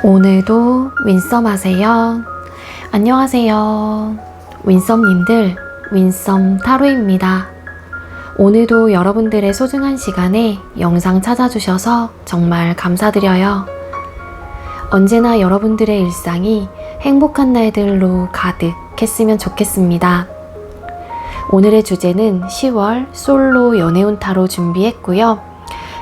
오늘도 윈썸 하세요. 안녕하세요. 윈썸님들, 윈썸 타로입니다. 오늘도 여러분들의 소중한 시간에 영상 찾아주셔서 정말 감사드려요. 언제나 여러분들의 일상이 행복한 날들로 가득했으면 좋겠습니다. 오늘의 주제는 10월 솔로 연애운 타로 준비했고요.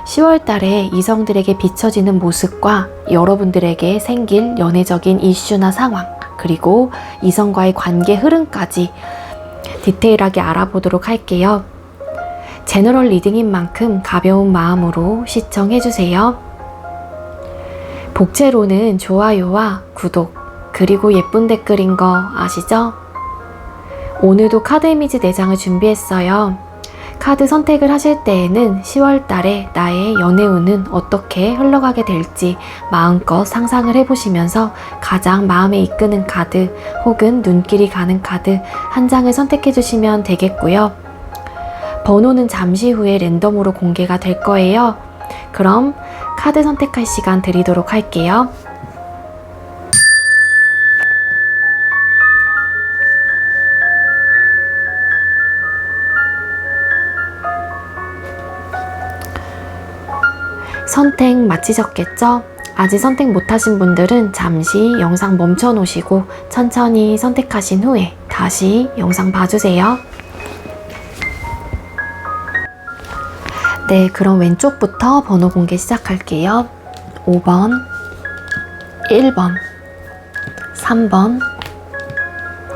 10월 달에 이성들에게 비춰지는 모습과 여러분들에게 생길 연애적인 이슈나 상황, 그리고 이성과의 관계 흐름까지 디테일하게 알아보도록 할게요. 제너럴 리딩인 만큼 가벼운 마음으로 시청해주세요. 복채로는 좋아요와 구독, 그리고 예쁜 댓글인 거 아시죠? 오늘도 카드 이미지 4장을 준비했어요. 카드 선택을 하실 때에는 10월 달에 나의 연애운은 어떻게 흘러가게 될지 마음껏 상상을 해보시면서 가장 마음에 이끄는 카드 혹은 눈길이 가는 카드 한 장을 선택해 주시면 되겠고요. 번호는 잠시 후에 랜덤으로 공개가 될 거예요. 그럼 카드 선택할 시간 드리도록 할게요. 선택 마치셨겠죠? 아직 선택 못하신 분들은 잠시 영상 멈춰 놓으시고 천천히 선택하신 후에 다시 영상 봐주세요. 네, 그럼 왼쪽부터 번호 공개 시작할게요. 5번, 1번, 3번,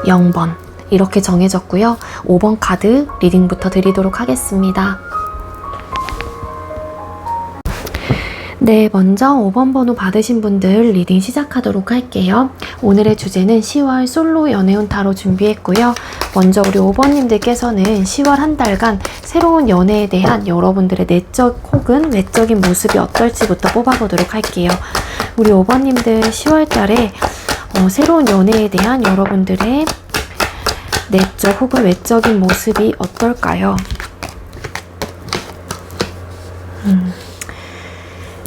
0번 이렇게 정해졌고요. 5번 카드 리딩부터 드리도록 하겠습니다. 네, 먼저 5번 번호 받으신 분들 리딩 시작하도록 할게요. 오늘의 주제는 10월 솔로 연애운 타로 준비했고요. 먼저 우리 5번님들께서는 10월 한 달간 새로운 연애에 대한 여러분들의 내적 혹은 외적인 모습이 어떨지부터 뽑아보도록 할게요. 우리 5번님들 10월 달에 새로운 연애에 대한 여러분들의 내적 혹은 외적인 모습이 어떨까요?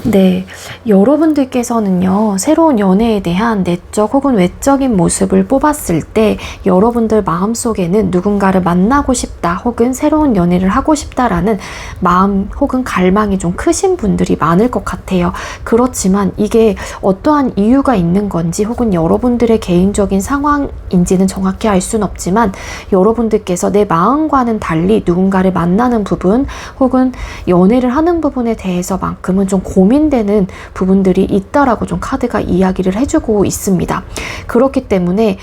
네, 여러분들께서는요, 새로운 연애에 대한 내적 혹은 외적인 모습을 뽑았을 때 여러분들 마음속에는 누군가를 만나고 싶다 혹은 새로운 연애를 하고 싶다라는 마음 혹은 갈망이 좀 크신 분들이 많을 것 같아요. 그렇지만 이게 어떠한 이유가 있는 건지 혹은 여러분들의 개인적인 상황인지는 정확히 알 수는 없지만 여러분들께서 내 마음과는 달리 누군가를 만나는 부분 혹은 연애를 하는 부분에 대해서만큼은 좀 고민되는 부분들이 있다라고 좀 카드가 이야기를 해주고 있습니다. 그렇기 때문에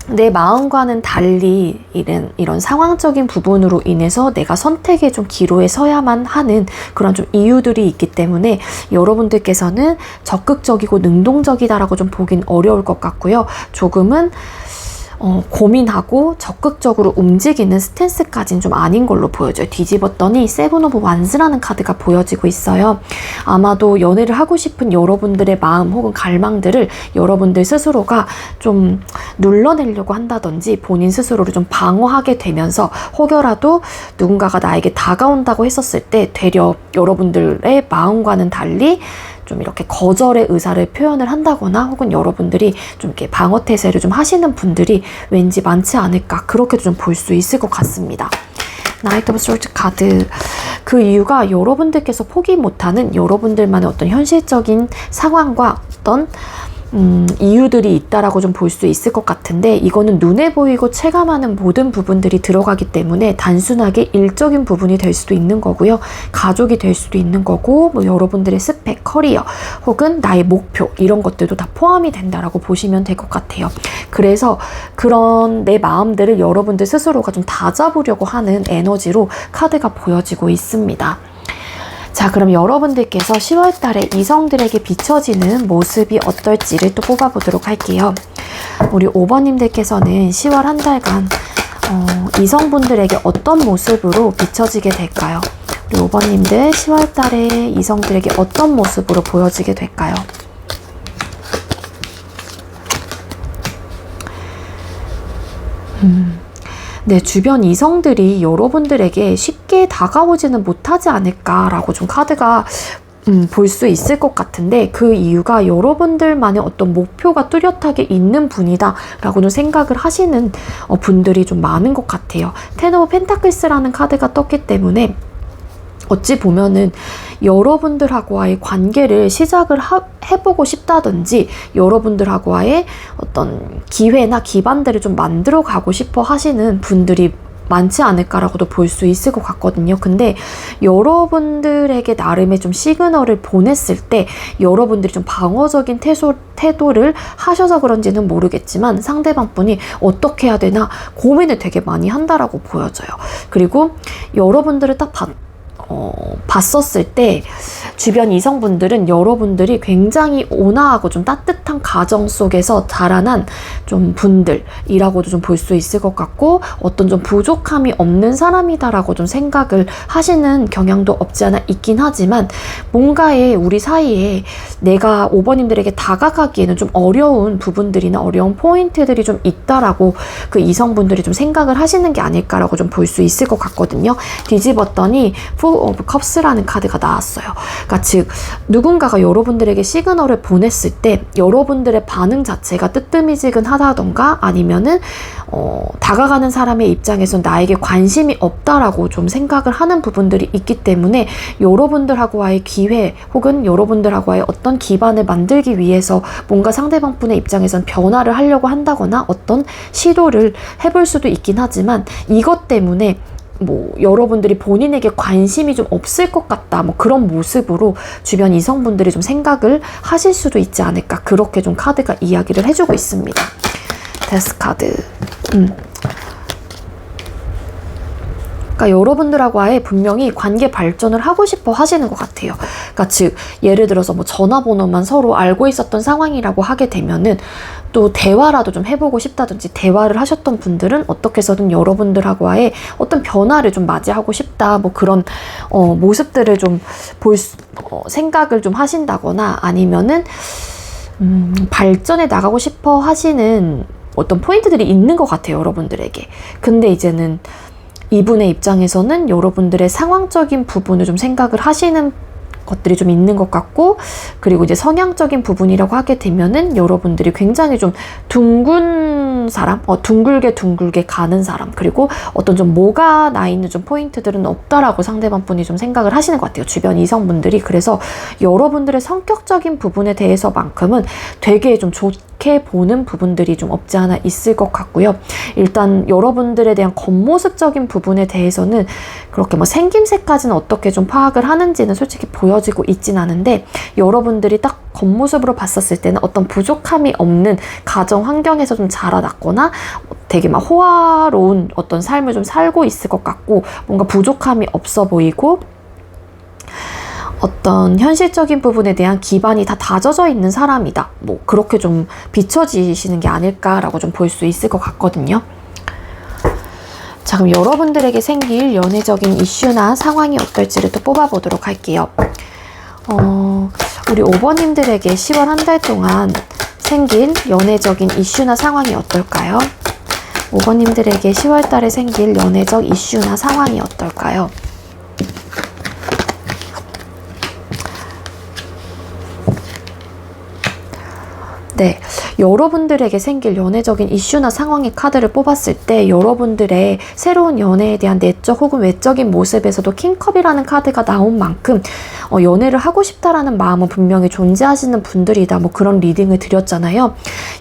내 마음과는 달리 이런 상황적인 부분으로 인해서 내가 선택의 좀 기로에 서야만 하는 그런 좀 이유들이 있기 때문에 여러분들께서는 적극적이고 능동적이다라고 좀 보긴 어려울 것 같고요. 조금은 고민하고 적극적으로 움직이는 스탠스까지는 좀 아닌 걸로 보여져요. 뒤집었더니 세븐 오브 완스라는 카드가 보여지고 있어요. 아마도 연애를 하고 싶은 여러분들의 마음 혹은 갈망들을 여러분들 스스로가 좀 눌러내려고 한다든지 본인 스스로를 좀 방어하게 되면서 혹여라도 누군가가 나에게 다가온다고 했었을 때 되려 여러분들의 마음과는 달리 좀 이렇게 거절의 의사를 표현을 한다거나 혹은 여러분들이 좀 이렇게 방어 태세를 좀 하시는 분들이 왠지 많지 않을까 그렇게도 좀 볼 수 있을 것 같습니다. 나이트 오브 솔트 카드, 그 이유가 여러분들께서 포기 못하는 여러분들만의 어떤 현실적인 상황과 어떤 이유들이 있다라고 좀 볼 수 있을 것 같은데 이거는 눈에 보이고 체감하는 모든 부분들이 들어가기 때문에 단순하게 일적인 부분이 될 수도 있는 거고요. 가족이 될 수도 있는 거고 뭐 여러분들의 스펙, 커리어 혹은 나의 목표 이런 것들도 다 포함이 된다라고 보시면 될 것 같아요. 그래서 그런 내 마음들을 여러분들 스스로가 좀 다잡으려고 하는 에너지로 카드가 보여지고 있습니다. 자, 그럼 여러분들께서 10월 달에 이성들에게 비춰지는 모습이 어떨지를 또 뽑아보도록 할게요. 우리 5번님들께서는 10월 한 달간 이성분들에게 어떤 모습으로 비춰지게 될까요? 우리 5번님들 10월 달에 이성들에게 어떤 모습으로 보여지게 될까요? 네, 주변 이성들이 여러분들에게 쉽게 다가오지는 못하지 않을까라고 좀 카드가 볼 수 있을 것 같은데, 그 이유가 여러분들만의 어떤 목표가 뚜렷하게 있는 분이다 라고는 생각을 하시는 분들이 좀 많은 것 같아요. 텐 오브 펜타클스라는 카드가 떴기 때문에 어찌 보면은 여러분들하고의 관계를 시작을 해보고 싶다든지, 여러분들하고의 어떤 기회나 기반들을 좀 만들어 가고 싶어 하시는 분들이 많지 않을까라고도 볼 수 있을 것 같거든요. 근데 여러분들에게 나름의 좀 시그널을 보냈을 때 여러분들이 좀 방어적인 태도를 하셔서 그런지는 모르겠지만, 상대방 분이 어떻게 해야 되나 고민을 되게 많이 한다라고 보여져요. 그리고 여러분들을 딱 봤었을 때 주변 이성분들은 여러분들이 굉장히 온화하고 좀 따뜻한 가정 속에서 자라난 좀 분들이라고도 좀 볼 수 있을 것 같고, 어떤 좀 부족함이 없는 사람이다라고 좀 생각을 하시는 경향도 없지 않아 있긴 하지만, 뭔가에 우리 사이에 내가 5번님들에게 다가가기에는 좀 어려운 부분들이나 어려운 포인트들이 좀 있다라고 그 이성분들이 좀 생각을 하시는 게 아닐까라고 좀 볼 수 있을 것 같거든요. 뒤집었더니 포 오브 컵스라는 카드가 나왔어요. 그러니까 즉, 누군가가 여러분들에게 시그널을 보냈을 때 여러분들의 반응 자체가 뜨뜨미지근하다던가, 아니면은 다가가는 사람의 입장에선 나에게 관심이 없다라고 좀 생각을 하는 부분들이 있기 때문에, 여러분들하고의 기회 혹은 여러분들하고의 어떤 기반을 만들기 위해서 뭔가 상대방 분의 입장에선 변화를 하려고 한다거나 어떤 시도를 해볼 수도 있긴 하지만, 이것 때문에 여러분들이 본인에게 관심이 좀 없을 것 같다, 그런 모습으로 주변 이성분들이 좀 생각을 하실 수도 있지 않을까, 그렇게 좀 카드가 이야기를 해주고 있습니다. 데스 카드. 그러니까 여러분들하고의 분명히 관계 발전을 하고 싶어 하시는 것 같아요. 그러니까 즉, 예를 들어서 전화번호만 서로 알고 있었던 상황이라고 하게 되면은 또 대화라도 좀 해보고 싶다든지, 대화를 하셨던 분들은 어떻게 해서든 여러분들하고의 어떤 변화를 좀 맞이하고 싶다, 그런 모습들을 좀 생각을 좀 하신다거나, 아니면은 발전해 나가고 싶어 하시는 어떤 포인트들이 있는 것 같아요, 여러분들에게. 근데 이제는 이분의 입장에서는 여러분들의 상황적인 부분을 좀 생각을 하시는 것들이 좀 있는 것 같고, 그리고 이제 성향적인 부분이라고 하게 되면은 여러분들이 굉장히 좀 둥근 사람, 둥글게 가는 사람, 그리고 어떤 좀 뭐가 나 있는 좀 포인트들은 없다라고 상대방 분이 좀 생각을 하시는 것 같아요, 주변 이성분들이. 그래서 여러분들의 성격적인 부분에 대해서만큼은 되게 좀 좋게 보는 부분들이 좀 없지 않아 있을 것 같고요. 일단 여러분들에 대한 겉모습적인 부분에 대해서는 그렇게 생김새까지는 어떻게 좀 파악을 하는지는 솔직히 보여지고 있진 않은데, 여러분들이 딱 겉모습으로 봤었을 때는 어떤 부족함이 없는 가정 환경에서 좀 자라났거나 되게 호화로운 어떤 삶을 좀 살고 있을 것 같고, 뭔가 부족함이 없어 보이고, 어떤 현실적인 부분에 대한 기반이 다 다져져 있는 사람이다, 그렇게 좀 비춰지시는 게 아닐까라고 좀 볼 수 있을 것 같거든요. 자, 그럼 여러분들에게 생길 연애적인 이슈나 상황이 어떨지를 또 뽑아보도록 할게요. 우리 5번님들에게 10월 한 달 동안 생길 연애적인 이슈나 상황이 어떨까요? 5번님들에게 10월 달에 생길 연애적 이슈나 상황이 어떨까요? 네, 여러분들에게 생길 연애적인 이슈나 상황의 카드를 뽑았을 때 여러분들의 새로운 연애에 대한 내적 혹은 외적인 모습에서도 킹컵이라는 카드가 나온 만큼 연애를 하고 싶다라는 마음은 분명히 존재하시는 분들이다, 그런 리딩을 드렸잖아요.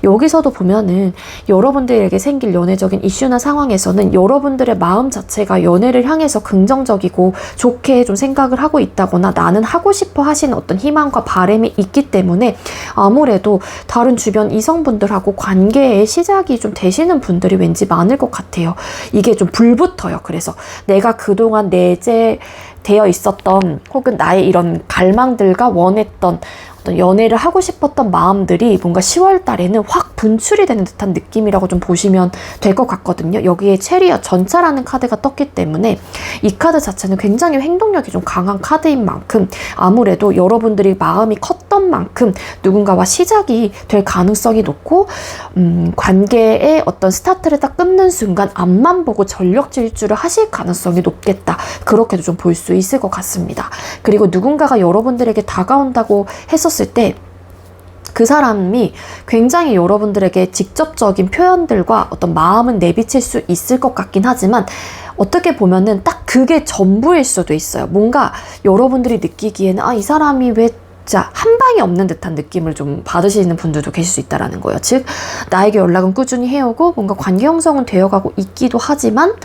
여기서도 보면은 여러분들에게 생길 연애적인 이슈나 상황에서는 여러분들의 마음 자체가 연애를 향해서 긍정적이고 좋게 좀 생각을 하고 있다거나, 나는 하고 싶어 하시는 어떤 희망과 바람이 있기 때문에 아무래도 다른 주변 이성분들하고 관계의 시작이 좀 되시는 분들이 왠지 많을 것 같아요. 이게 좀 불붙어요. 그래서 내가 그동안 내재되어 있었던 혹은 나의 이런 갈망들과 원했던 어떤 연애를 하고 싶었던 마음들이 뭔가 10월 달에는 확 분출이 되는 듯한 느낌이라고 좀 보시면 될 것 같거든요. 여기에 체리엇 전차라는 카드가 떴기 때문에 이 카드 자체는 굉장히 행동력이 좀 강한 카드인 만큼, 아무래도 여러분들이 마음이 컸던 만큼 누군가와 시작이 될 가능성이 높고, 관계의 어떤 스타트를 딱 끊는 순간 앞만 보고 전력 질주를 하실 가능성이 높겠다, 그렇게도 좀 볼 수 있을 것 같습니다. 그리고 누군가가 여러분들에게 다가온다고 했었을 때 그 사람이 굉장히 여러분들에게 직접적인 표현들과 어떤 마음은 내비칠 수 있을 것 같긴 하지만 어떻게 보면은 딱 그게 전부일 수도 있어요. 뭔가 여러분들이 느끼기에는 이 사람이 왜 진짜 한 방에 없는 듯한 느낌을 좀 받으시는 분들도 계실 수 있다는 거예요. 즉 나에게 연락은 꾸준히 해오고 뭔가 관계 형성은 되어가고 있기도 하지만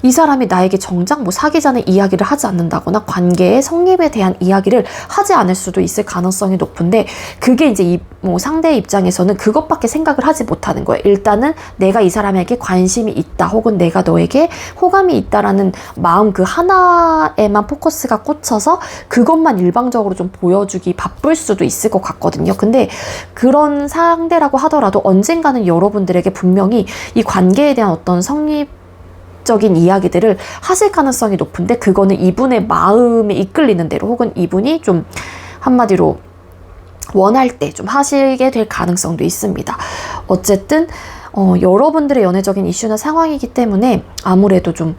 이 사람이 나에게 정작 뭐 사귀자는 이야기를 하지 않는다거나 관계의 성립에 대한 이야기를 하지 않을 수도 있을 가능성이 높은데 그게 이제 뭐 상대의 입장에서는 그것밖에 생각을 하지 못하는 거예요. 일단은 내가 이 사람에게 관심이 있다 혹은 내가 너에게 호감이 있다라는 마음 그 하나에만 포커스가 꽂혀서 그것만 일방적으로 좀 보여주기 바쁠 수도 있을 것 같거든요. 근데 그런 상대라고 하더라도 언젠가는 여러분들에게 분명히 이 관계에 대한 어떤 성립적인 이야기들을 하실 가능성이 높은데 그거는 이분의 마음에 이끌리는 대로 혹은 이분이 좀 한마디로 원할 때 좀 하시게 될 가능성도 있습니다. 어쨌든 여러분들의 연애적인 이슈나 상황이기 때문에 아무래도 좀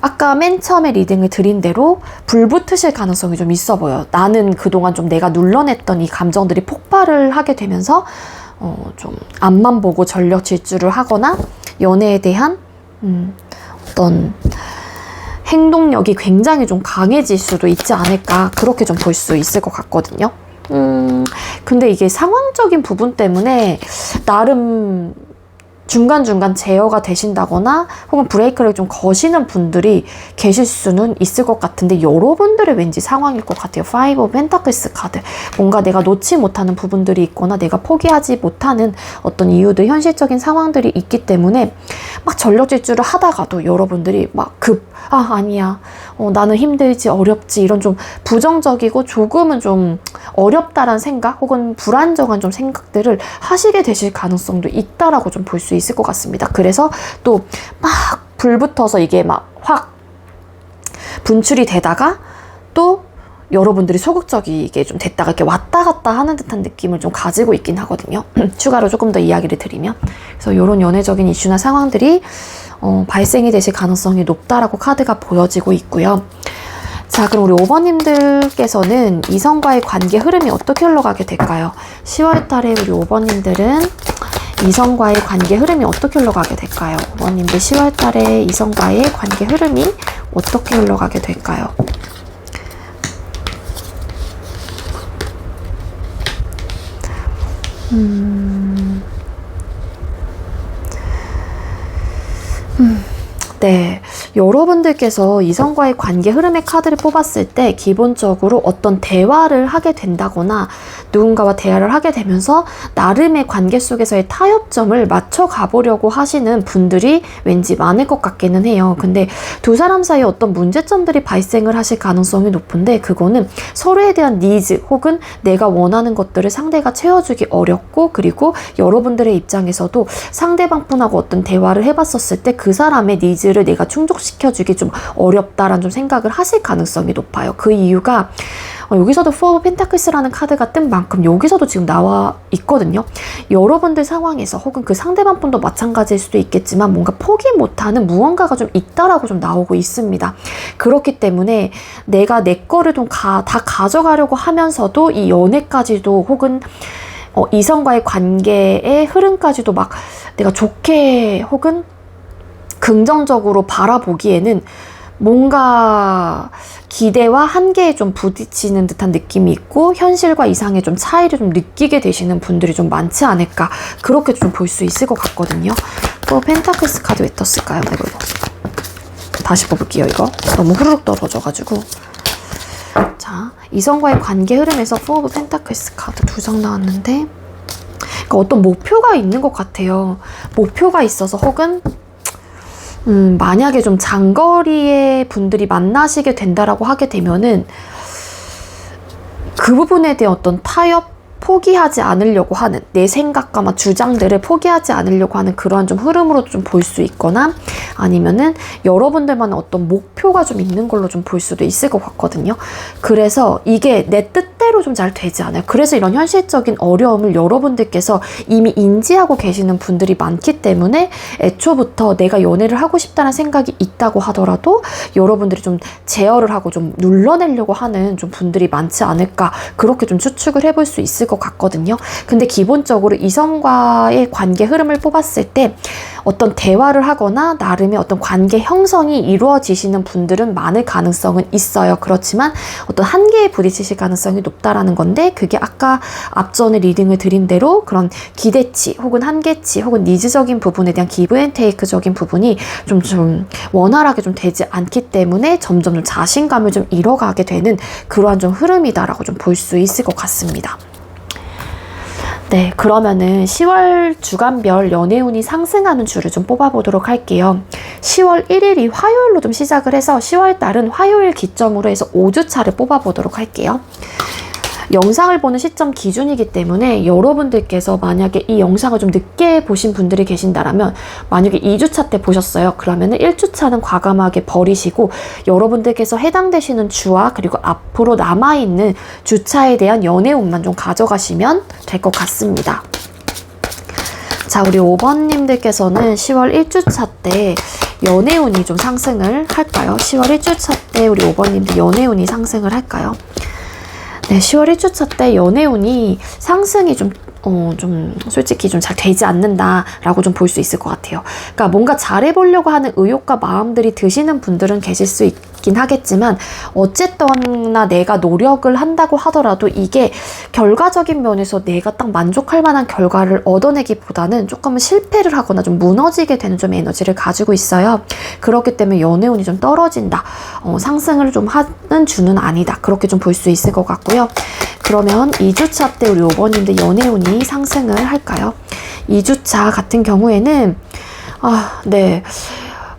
아까 맨 처음에 리딩을 드린 대로 불붙으실 가능성이 좀 있어 보여요. 나는 그동안 좀 내가 눌러냈던 이 감정들이 폭발을 하게 되면서 좀 앞만 보고 전력 질주를 하거나 연애에 대한 어떤 행동력이 굉장히 좀 강해질 수도 있지 않을까 그렇게 좀 볼 수 있을 것 같거든요. 근데 이게 상황적인 부분 때문에 나름 중간중간 제어가 되신다거나 혹은 브레이크를 좀 거시는 분들이 계실 수는 있을 것 같은데 여러분들의 왠지 상황일 것 같아요. 5 of Pentacles 카드. 뭔가 내가 놓지 못하는 부분들이 있거나 내가 포기하지 못하는 어떤 이유들, 현실적인 상황들이 있기 때문에 막 전력 질주를 하다가도 여러분들이 막 아니야. 나는 힘들지, 어렵지, 이런 좀 부정적이고 조금은 좀 어렵다라는 생각 혹은 불안정한 좀 생각들을 하시게 되실 가능성도 있다라고 좀 볼 수 있을 것 같습니다. 그래서 또 막 불붙어서 이게 막 확 분출이 되다가 또 여러분들이 소극적이게 좀 됐다가 이렇게 왔다 갔다 하는 듯한 느낌을 좀 가지고 있긴 하거든요. 추가로 조금 더 이야기를 드리면 그래서 이런 연애적인 이슈나 상황들이 발생이 되실 가능성이 높다라고 카드가 보여지고 있고요. 자, 그럼 우리 5번님들께서는 이성과의 관계 흐름이 어떻게 흘러가게 될까요? 10월 달에 우리 5번님들은 이성과의 관계 흐름이 어떻게 흘러가게 될까요? 5번님들 10월 달에 이성과의 관계 흐름이 어떻게 흘러가게 될까요? 네, 여러분들께서 이성과의 관계 흐름의 카드를 뽑았을 때 기본적으로 어떤 대화를 하게 된다거나 누군가와 대화를 하게 되면서 나름의 관계 속에서의 타협점을 맞춰 가보려고 하시는 분들이 왠지 많을 것 같기는 해요. 근데 두 사람 사이에 어떤 문제점들이 발생을 하실 가능성이 높은데 그거는 서로에 대한 니즈 혹은 내가 원하는 것들을 상대가 채워주기 어렵고 그리고 여러분들의 입장에서도 상대방 분하고 어떤 대화를 해봤었을 때 그 사람의 니즈를 내가 충족시켜주기 좀 어렵다라는 좀 생각을 하실 가능성이 높아요. 그 이유가 여기서도 4 of Pentakles라는 카드가 뜬 만큼 여기서도 지금 나와 있거든요. 여러분들 상황에서 혹은 그 상대방 분도 마찬가지일 수도 있겠지만 뭔가 포기 못하는 무언가가 좀 있다라고 좀 나오고 있습니다. 그렇기 때문에 내가 내 거를 좀 다 가져가려고 하면서도 이 연애까지도 혹은 이성과의 관계의 흐름까지도 막 내가 좋게 혹은 긍정적으로 바라보기에는 뭔가 기대와 한계에 좀 부딪히는 듯한 느낌이 있고 현실과 이상의 좀 차이를 좀 느끼게 되시는 분들이 좀 많지 않을까 그렇게 좀 볼 수 있을 것 같거든요. 또 펜타클스 카드 왜 떴을까요? 이거 다시 뽑을게요. 이거 너무 후루룩 떨어져가지고. 자, 이성과의 관계 흐름에서 4 of Pentacles 카드 2장 나왔는데 그러니까 어떤 목표가 있는 것 같아요. 목표가 있어서 혹은 만약에 좀 장거리의 분들이 만나시게 된다라고 하게 되면은 그 부분에 대한 어떤 타협 포기하지 않으려고 하는 내 생각과 막 주장들을 포기하지 않으려고 하는 그러한 좀 흐름으로 좀 볼 수 있거나 아니면은 여러분들만의 어떤 목표가 좀 있는 걸로 좀 볼 수도 있을 것 같거든요. 그래서 이게 내 뜻대로 좀 잘 되지 않아요. 그래서 이런 현실적인 어려움을 여러분들께서 이미 인지하고 계시는 분들이 많기 때문에 애초부터 내가 연애를 하고 싶다는 생각이 있다고 하더라도 여러분들이 좀 제어를 하고 좀 눌러내려고 하는 좀 분들이 많지 않을까, 그렇게 좀 추측을 해볼 수 있을 것 같거든요. 근데 기본적으로 이성과의 관계 흐름을 뽑았을 때 어떤 대화를 하거나 나름의 어떤 관계 형성이 이루어지시는 분들은 많을 가능성은 있어요. 그렇지만 어떤 한계에 부딪히실 가능성이 높다라는 건데, 그게 아까 앞전에 리딩을 드린 대로 그런 기대치 혹은 한계치 혹은 니즈적인 부분에 대한 기브 앤 테이크적인 부분이 좀 원활하게 좀 되지 않기 때문에 점점 좀 자신감을 좀 잃어가게 되는 그러한 좀 흐름이다라고 좀 볼 수 있을 것 같습니다. 네, 그러면은 10월 주간별 연애운이 상승하는 주를 좀 뽑아보도록 할게요. 10월 1일이 화요일로 좀 시작을 해서 10월 달은 화요일 기점으로 해서 5주차를 뽑아보도록 할게요. 영상을 보는 시점 기준이기 때문에 여러분들께서 만약에 이 영상을 좀 늦게 보신 분들이 계신다라면, 만약에 2주차 때 보셨어요. 그러면은 1주차는 과감하게 버리시고 여러분들께서 해당되시는 주와 그리고 앞으로 남아있는 주차에 대한 연애운만 좀 가져가시면 될 것 같습니다. 자, 우리 5번님들께서는 10월 1주차 때 연애운이 좀 상승을 할까요? 10월 1주차 때 우리 5번님들 연애운이 상승을 할까요? 네, 10월 1주차 때 연애운이 상승이 좀 솔직히 좀 잘 되지 않는다라고 좀 볼 수 있을 것 같아요. 그러니까 뭔가 잘해보려고 하는 의욕과 마음들이 드시는 분들은 계실 수 있긴 하겠지만, 어쨌거나 내가 노력을 한다고 하더라도 이게 결과적인 면에서 내가 딱 만족할 만한 결과를 얻어내기보다는 조금은 실패를 하거나 좀 무너지게 되는 좀 에너지를 가지고 있어요. 그렇기 때문에 연애운이 좀 떨어진다, 상승을 좀 하는 주는 아니다, 그렇게 좀 볼 수 있을 것 같고요. 그러면 2주차 때 우리 5번님들 연애운이 상승을 할까요? 2주차 같은 경우에는 네,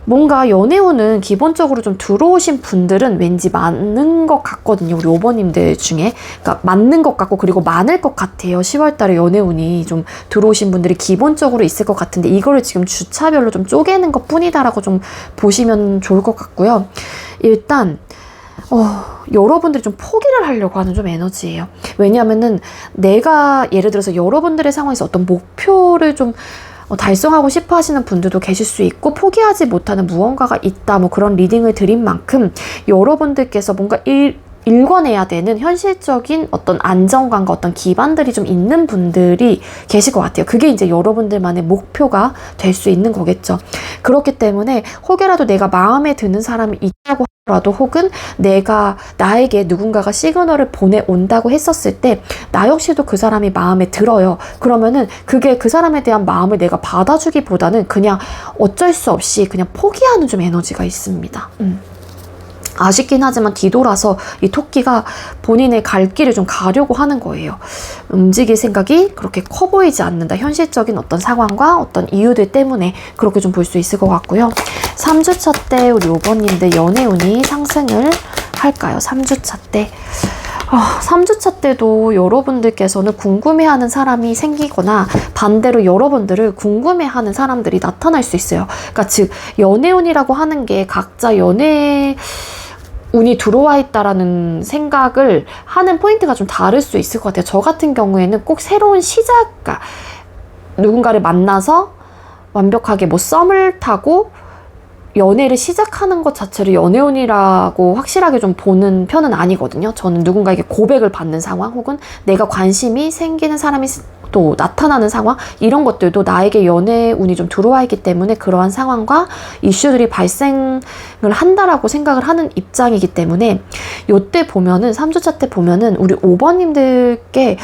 뭔가 연애운은 기본적으로 좀 들어오신 분들은 왠지 많은 것 같거든요. 우리 5번님들 중에. 그러니까 맞는 것 같고, 그리고 많을 것 같아요. 10월 달에 연애운이 좀 들어오신 분들이 기본적으로 있을 것 같은데, 이거를 지금 주차별로 좀 쪼개는 것 뿐이다라고 좀 보시면 좋을 것 같고요. 일단 여러분들이 좀 포기를 하려고 하는 좀 에너지예요. 왜냐하면은 내가 예를 들어서 여러분들의 상황에서 어떤 목표를 좀 달성하고 싶어 하시는 분들도 계실 수 있고, 포기하지 못하는 무언가가 있다, 뭐 그런 리딩을 드린 만큼 여러분들께서 뭔가 일궈내야 되는 현실적인 어떤 안정감과 어떤 기반들이 좀 있는 분들이 계실 것 같아요. 그게 이제 여러분들만의 목표가 될 수 있는 거겠죠. 그렇기 때문에 혹여라도 내가 마음에 드는 사람이 있다고 하더라도, 혹은 나에게 누군가가 시그널을 보내온다고 했었을 때 나 역시도 그 사람이 마음에 들어요. 그러면은 그게 그 사람에 대한 마음을 내가 받아주기보다는 그냥 어쩔 수 없이 그냥 포기하는 좀 에너지가 있습니다. 아쉽긴 하지만 뒤돌아서 이 토끼가 본인의 갈 길을 좀 가려고 하는 거예요. 움직일 생각이 그렇게 커 보이지 않는다. 현실적인 어떤 상황과 어떤 이유들 때문에 그렇게 좀 볼 수 있을 것 같고요. 3주차 때 우리 5번님들 연애운이 상승을 할까요? 3주차 때. 3주차 때도 여러분들께서는 궁금해하는 사람이 생기거나, 반대로 여러분들을 궁금해하는 사람들이 나타날 수 있어요. 그러니까 즉 연애운이라고 하는 게 각자 운이 들어와 있다라는 생각을 하는 포인트가 좀 다를 수 있을 것 같아요. 저 같은 경우에는 꼭 새로운 시작, 누군가를 만나서 완벽하게 뭐 썸을 타고 연애를 시작하는 것 자체를 연애운이라고 확실하게 좀 보는 편은 아니거든요. 저는 누군가에게 고백을 받는 상황, 혹은 내가 관심이 생기는 사람이 또 나타나는 상황, 이런 것들도 나에게 연애운이 좀 들어와 있기 때문에 그러한 상황과 이슈들이 발생을 한다라고 생각을 하는 입장이기 때문에, 요때 보면은 3주차 때 보면은 우리 5번님들께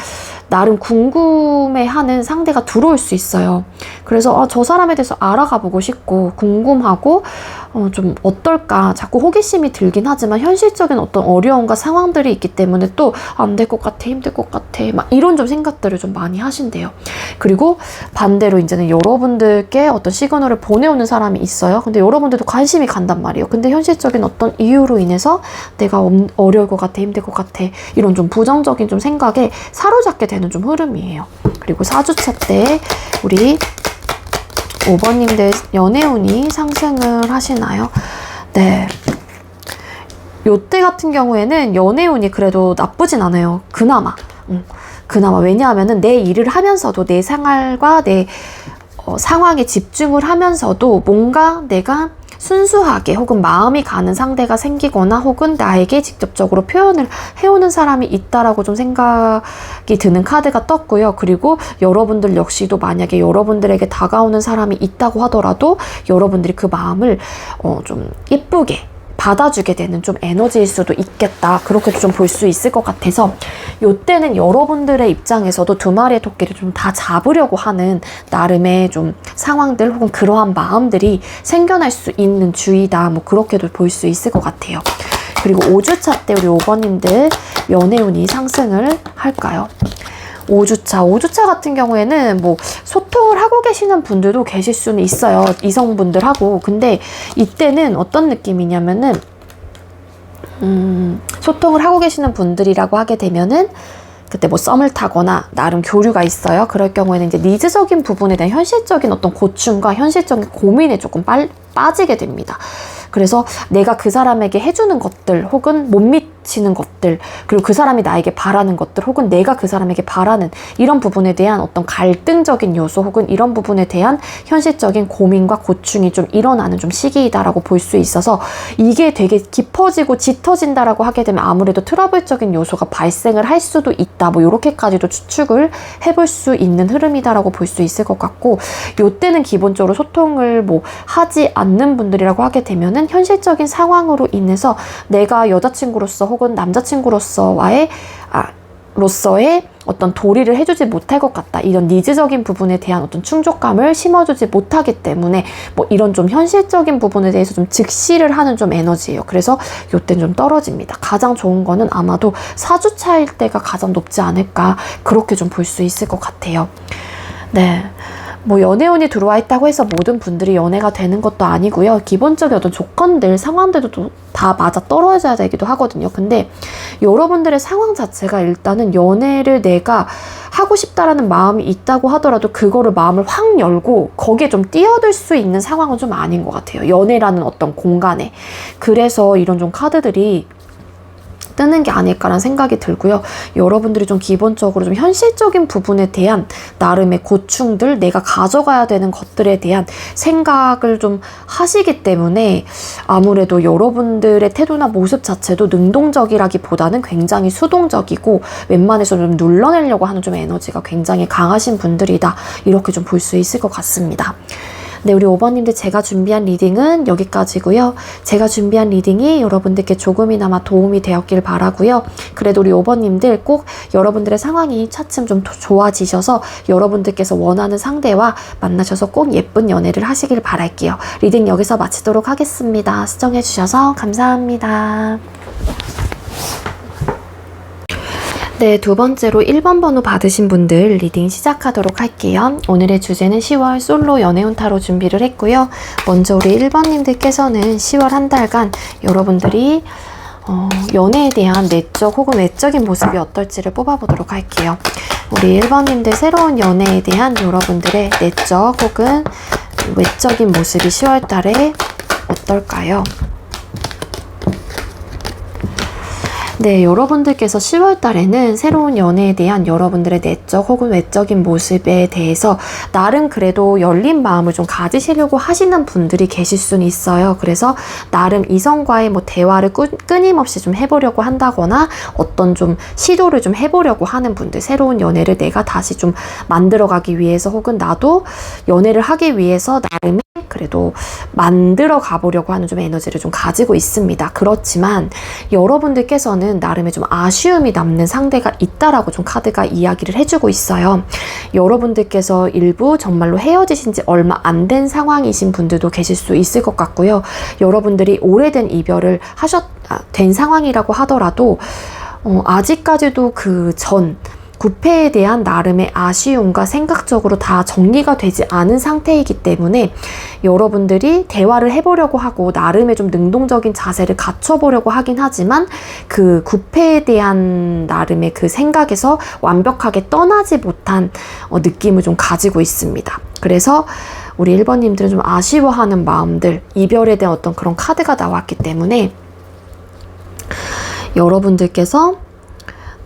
나름 궁금한 궁금해하는 상대가 들어올 수 있어요. 그래서 저 사람에 대해서 알아가 보고 싶고 궁금하고 좀 어떨까 자꾸 호기심이 들긴 하지만 현실적인 어떤 어려움과 상황들이 있기 때문에 또 안 될 것 같아, 힘들 것 같아, 막 이런 좀 생각들을 좀 많이 하신대요. 그리고 반대로 이제는 여러분들께 어떤 시그널을 보내오는 사람이 있어요. 근데 여러분들도 관심이 간단 말이에요. 근데 현실적인 어떤 이유로 인해서 내가 어려울 것 같아, 힘들 것 같아, 이런 좀 부정적인 좀 생각에 사로잡게 되는 좀 흐름이에요. 그리고 4주차 때 우리 5번님들 연애운이 상승을 하시나요? 네. 요때 같은 경우에는 연애운이 그래도 나쁘진 않아요. 그나마. 그나마. 왜냐하면은 내 일을 하면서도 내 생활과 내 상황에 집중을 하면서도 뭔가 내가 순수하게 혹은 마음이 가는 상대가 생기거나 혹은 나에게 직접적으로 표현을 해오는 사람이 있다라고 좀 생각이 드는 카드가 떴고요. 그리고 여러분들 역시도 만약에 여러분들에게 다가오는 사람이 있다고 하더라도 여러분들이 그 마음을 좀 예쁘게 받아주게 되는 좀 에너지일 수도 있겠다. 그렇게도 좀 볼 수 있을 것 같아서 요때는 여러분들의 입장에서도 두 마리의 토끼를 좀 다 잡으려고 하는 나름의 좀 상황들 혹은 그러한 마음들이 생겨날 수 있는 주의다. 뭐 그렇게도 볼 수 있을 것 같아요. 그리고 5주차 때 우리 5번님들 연애운이 상승을 할까요? 5주차 같은 경우에는 뭐 소통을 하고 계시는 분들도 계실 수는 있어요. 이성분들하고. 근데 이때는 어떤 느낌이냐면은 소통을 하고 계시는 분들이라고 하게 되면은 그때 뭐 썸을 타거나 나름 교류가 있어요. 그럴 경우에는 이제 니즈적인 부분에 대한 현실적인 어떤 고충과 현실적인 고민에 조금 빠지게 됩니다. 그래서 내가 그 사람에게 해주는 것들 혹은 못 미치는 것들 그리고 그 사람이 나에게 바라는 것들 혹은 내가 그 사람에게 바라는 이런 부분에 대한 어떤 갈등적인 요소 혹은 이런 부분에 대한 현실적인 고민과 고충이 좀 일어나는 좀 시기이다라고 볼 수 있어서 이게 되게 깊어지고 짙어진다라고 하게 되면 아무래도 트러블적인 요소가 발생을 할 수도 있다. 뭐 이렇게까지도 추측을 해볼 수 있는 흐름이다라고 볼 수 있을 것 같고 요때는 기본적으로 소통을 뭐 하지 않는 분들이라고 하게 되면은 현실적인 상황으로 인해서 내가 여자친구로서 혹은 남자친구로서의 어떤 도리를 해주지 못할 것 같다. 이런 니즈적인 부분에 대한 어떤 충족감을 심어주지 못하기 때문에 뭐 이런 좀 현실적인 부분에 대해서 좀 직시를 하는 좀 에너지예요. 그래서 요때는 좀 떨어집니다. 가장 좋은 거는 아마도 4주차일 때가 가장 높지 않을까 그렇게 좀 볼 수 있을 것 같아요. 네. 뭐 연애운이 들어와 있다고 해서 모든 분들이 연애가 되는 것도 아니고요. 기본적인 어떤 조건들, 상황들도 다 맞아 떨어져야 되기도 하거든요. 근데 여러분들의 상황 자체가 일단은 연애를 내가 하고 싶다라는 마음이 있다고 하더라도 그거를 마음을 확 열고 거기에 좀 뛰어들 수 있는 상황은 좀 아닌 것 같아요. 연애라는 어떤 공간에. 그래서 이런 좀 카드들이 뜨는 게 아닐까라는 생각이 들고요. 여러분들이 좀 기본적으로 좀 현실적인 부분에 대한 나름의 고충들, 내가 가져가야 되는 것들에 대한 생각을 좀 하시기 때문에 아무래도 여러분들의 태도나 모습 자체도 능동적이라기보다는 굉장히 수동적이고 웬만해서 좀 눌러내려고 하는 좀 에너지가 굉장히 강하신 분들이다. 이렇게 좀 볼 수 있을 것 같습니다. 네, 우리 5번님들 제가 준비한 리딩은 여기까지고요. 제가 준비한 리딩이 여러분들께 조금이나마 도움이 되었길 바라고요. 그래도 우리 5번님들 꼭 여러분들의 상황이 차츰 좀 좋아지셔서 여러분들께서 원하는 상대와 만나셔서 꼭 예쁜 연애를 하시길 바랄게요. 리딩 여기서 마치도록 하겠습니다. 시청해주셔서 감사합니다. 네, 두 번째로 1번 번호 받으신 분들 리딩 시작하도록 할게요. 오늘의 주제는 10월 솔로 연애운 타로 준비를 했고요. 먼저 우리 1번님들께서는 10월 한 달간 여러분들이 연애에 대한 내적 혹은 외적인 모습이 어떨지를 뽑아보도록 할게요. 우리 1번님들 새로운 연애에 대한 여러분들의 내적 혹은 외적인 모습이 10월 달에 어떨까요? 네, 여러분들께서 10월 달에는 새로운 연애에 대한 여러분들의 내적 혹은 외적인 모습에 대해서 나름 그래도 열린 마음을 좀 가지시려고 하시는 분들이 계실 수는 있어요. 그래서 나름 이성과의 뭐 대화를 끊임없이 좀 해보려고 한다거나 어떤 좀 시도를 좀 해보려고 하는 분들, 새로운 연애를 내가 다시 좀 만들어가기 위해서 혹은 나도 연애를 하기 위해서 나름의 그래도 만들어 가보려고 하는 좀 에너지를 좀 가지고 있습니다. 그렇지만 여러분들께서는 대해서는 나름의 좀 아쉬움이 남는 상대가 있다라고 좀 카드가 이야기를 해주고 있어요. 여러분들께서 일부 정말로 헤어지신 지 얼마 안 된 상황이신 분들도 계실 수 있을 것 같고요. 여러분들이 오래된 이별을 된 상황이라고 하더라도 아직까지도 그 전 구패에 대한 나름의 아쉬움과 생각적으로 다 정리가 되지 않은 상태이기 때문에 여러분들이 대화를 해보려고 하고 나름의 좀 능동적인 자세를 갖춰보려고 하긴 하지만 그 구패에 대한 나름의 그 생각에서 완벽하게 떠나지 못한 느낌을 좀 가지고 있습니다. 그래서 우리 1번님들은 좀 아쉬워하는 마음들, 이별에 대한 어떤 그런 카드가 나왔기 때문에 여러분들께서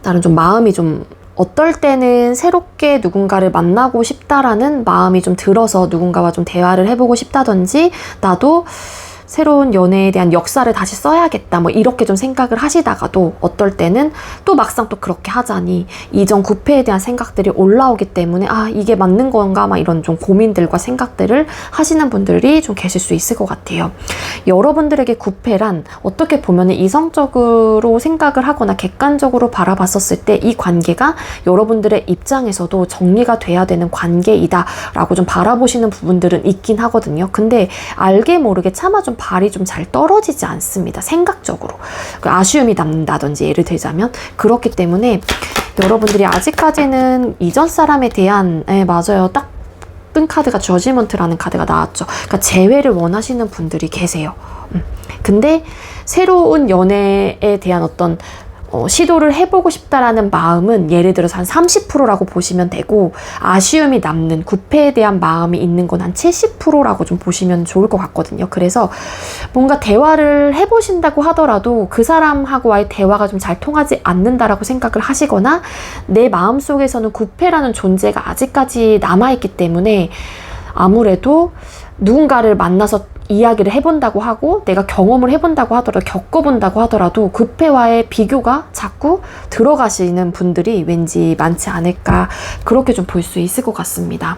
나름 좀 마음이 좀 어떨 때는 새롭게 누군가를 만나고 싶다라는 마음이 좀 들어서 누군가와 좀 대화를 해보고 싶다든지 나도 새로운 연애에 대한 역사를 다시 써야겠다 뭐 이렇게 좀 생각을 하시다가도 어떨 때는 또 막상 또 그렇게 하자니 이전 구패에 대한 생각들이 올라오기 때문에 아 이게 맞는 건가 막 이런 좀 고민들과 생각들을 하시는 분들이 좀 계실 수 있을 것 같아요. 여러분들에게 구패란 어떻게 보면 이성적으로 생각을 하거나 객관적으로 바라봤었을 때 이 관계가 여러분들의 입장에서도 정리가 돼야 되는 관계이다 라고 좀 바라보시는 부분들은 있긴 하거든요. 근데 알게 모르게 차마 좀 발이 좀 잘 떨어지지 않습니다. 생각적으로. 아쉬움이 남는다든지 예를 들자면 그렇기 때문에 여러분들이 아직까지는 이전 사람에 대한 맞아요. 딱 뜬 카드가 저지먼트라는 카드가 나왔죠. 그러니까 재회를 원하시는 분들이 계세요. 근데 새로운 연애에 대한 어떤 시도를 해보고 싶다라는 마음은 예를 들어서 한 30%라고 보시면 되고 아쉬움이 남는 구패에 대한 마음이 있는 건 한 70%라고 좀 보시면 좋을 것 같거든요. 그래서 뭔가 대화를 해보신다고 하더라도 그 사람하고의 대화가 좀 잘 통하지 않는다라고 생각을 하시거나 내 마음속에서는 구패라는 존재가 아직까지 남아있기 때문에 아무래도 누군가를 만나서 이야기를 해본다고 하고 내가 경험을 해본다고 하더라도 겪어본다고 하더라도 구패와의 비교가 자꾸 들어가시는 분들이 왠지 많지 않을까 그렇게 좀 볼 수 있을 것 같습니다.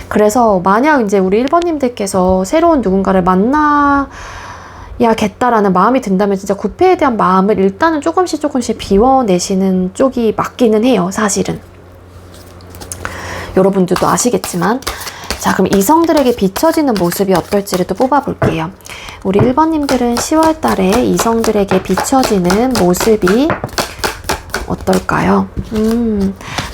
그래서 만약 이제 우리 1번님들께서 새로운 누군가를 만나야겠다라는 마음이 든다면 진짜 구패에 대한 마음을 일단은 조금씩 비워내시는 쪽이 맞기는 해요. 사실은 여러분들도 아시겠지만 자, 그럼 이성들에게 비춰지는 모습이 어떨지를 또 뽑아볼게요. 우리 1번님들은 10월 달에 이성들에게 비춰지는 모습이 어떨까요?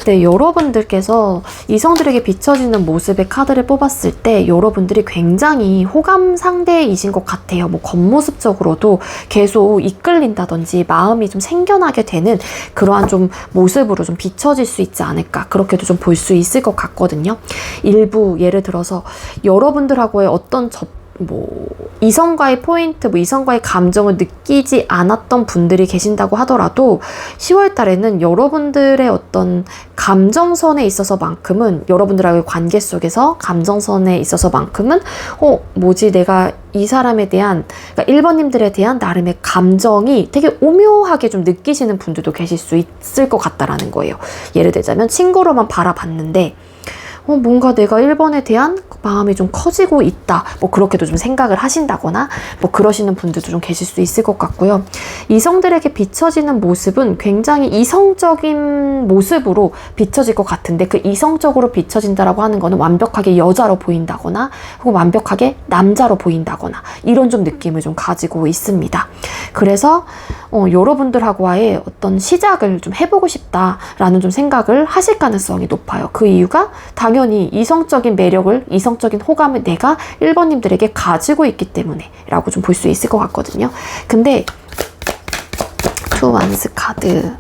네, 여러분들께서 이성들에게 비춰지는 모습의 카드를 뽑았을 때 여러분들이 굉장히 호감 상대이신 것 같아요. 뭐 겉모습적으로도 계속 이끌린다든지 마음이 좀 생겨나게 되는 그러한 좀 모습으로 좀 비춰질 수 있지 않을까 그렇게도 좀 볼 수 있을 것 같거든요. 일부 예를 들어서 여러분들하고의 어떤 이성과의 포인트, 이성과의 감정을 느끼지 않았던 분들이 계신다고 하더라도 10월 달에는 여러분들의 어떤 감정선에 있어서만큼은 여러분들하고의 관계 속에서 감정선에 있어서만큼은 뭐지 내가 이 사람에 대한 그러니까 1번님들에 대한 나름의 감정이 되게 오묘하게 좀 느끼시는 분들도 계실 수 있을 것 같다라는 거예요. 예를 들자면 친구로만 바라봤는데 뭔가 내가 1번에 대한 마음이 좀 커지고 있다. 뭐 그렇게도 좀 생각을 하신다거나 뭐 그러시는 분들도 좀 계실 수 있을 것 같고요. 이성들에게 비춰지는 모습은 굉장히 이성적인 모습으로 비춰질 것 같은데 그 이성적으로 비춰진다라고 하는 거는 완벽하게 여자로 보인다거나 혹은 완벽하게 남자로 보인다거나 이런 좀 느낌을 좀 가지고 있습니다. 그래서 여러분들하고의 어떤 시작을 좀 해보고 싶다라는 좀 생각을 하실 가능성이 높아요. 그 이유가 당연히 이성적인 매력을 이성적인 호감을 내가 1번님들에게 가지고 있기 때문에 라고 좀 볼 수 있을 것 같거든요. 근데 투 완스 카드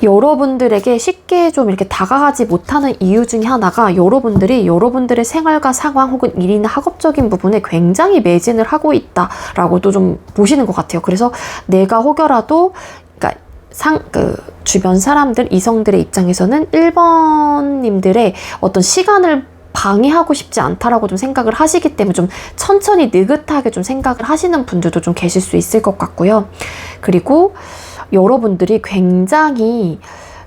여러분들에게 쉽게 좀 이렇게 다가가지 못하는 이유 중에 하나가 여러분들이 여러분들의 생활과 상황 혹은 일이나 학업적인 부분에 굉장히 매진을 하고 있다라고도 좀 보시는 것 같아요. 그래서 내가 혹여라도 그러니까 주변 사람들, 이성들의 입장에서는 1번님들의 어떤 시간을 방해하고 싶지 않다라고 좀 생각을 하시기 때문에 좀 천천히 느긋하게 좀 생각을 하시는 분들도 좀 계실 수 있을 것 같고요. 그리고 여러분들이 굉장히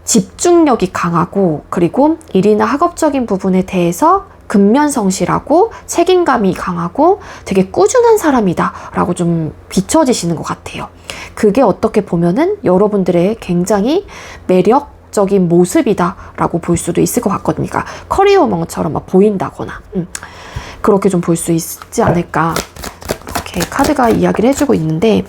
집중력이 강하고 그리고 일이나 학업적인 부분에 대해서 근면성실하고 책임감이 강하고 되게 꾸준한 사람이다 라고 좀 비춰지시는 것 같아요. 그게 어떻게 보면은 여러분들의 굉장히 매력적인 모습이다 라고 볼 수도 있을 것 같거든요. 그러니까 커리어우먼처럼 막 보인다거나 그렇게 좀 볼 수 있지 않을까, 이렇게 카드가 이야기를 해주고 있는데,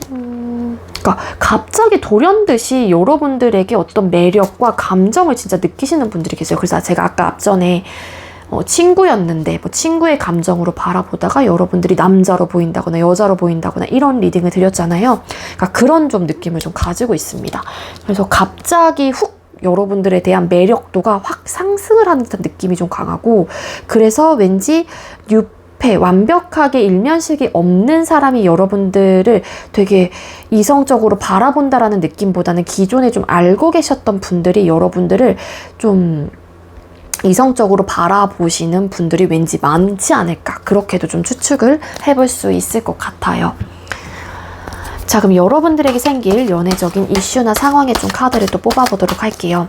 그러니까 갑자기 돌연듯이 여러분들에게 어떤 매력과 감정을 진짜 느끼시는 분들이 계세요. 그래서 제가 아까 앞전에 친구였는데 뭐 친구의 감정으로 바라보다가 여러분들이 남자로 보인다거나 여자로 보인다거나 이런 리딩을 드렸잖아요. 그러니까 그런 좀 느낌을 좀 가지고 있습니다. 그래서 갑자기 훅 여러분들에 대한 매력도가 확 상승을 하는 듯한 느낌이 좀 강하고, 그래서 왠지 완벽하게 일면식이 없는 사람이 여러분들을 되게 이성적으로 바라본다라는 느낌보다는 기존에 좀 알고 계셨던 분들이 여러분들을 좀 이성적으로 바라보시는 분들이 왠지 많지 않을까, 그렇게도 좀 추측을 해볼 수 있을 것 같아요. 자, 그럼 여러분들에게 생길 연애적인 이슈나 상황에 좀 카드를 또 뽑아보도록 할게요.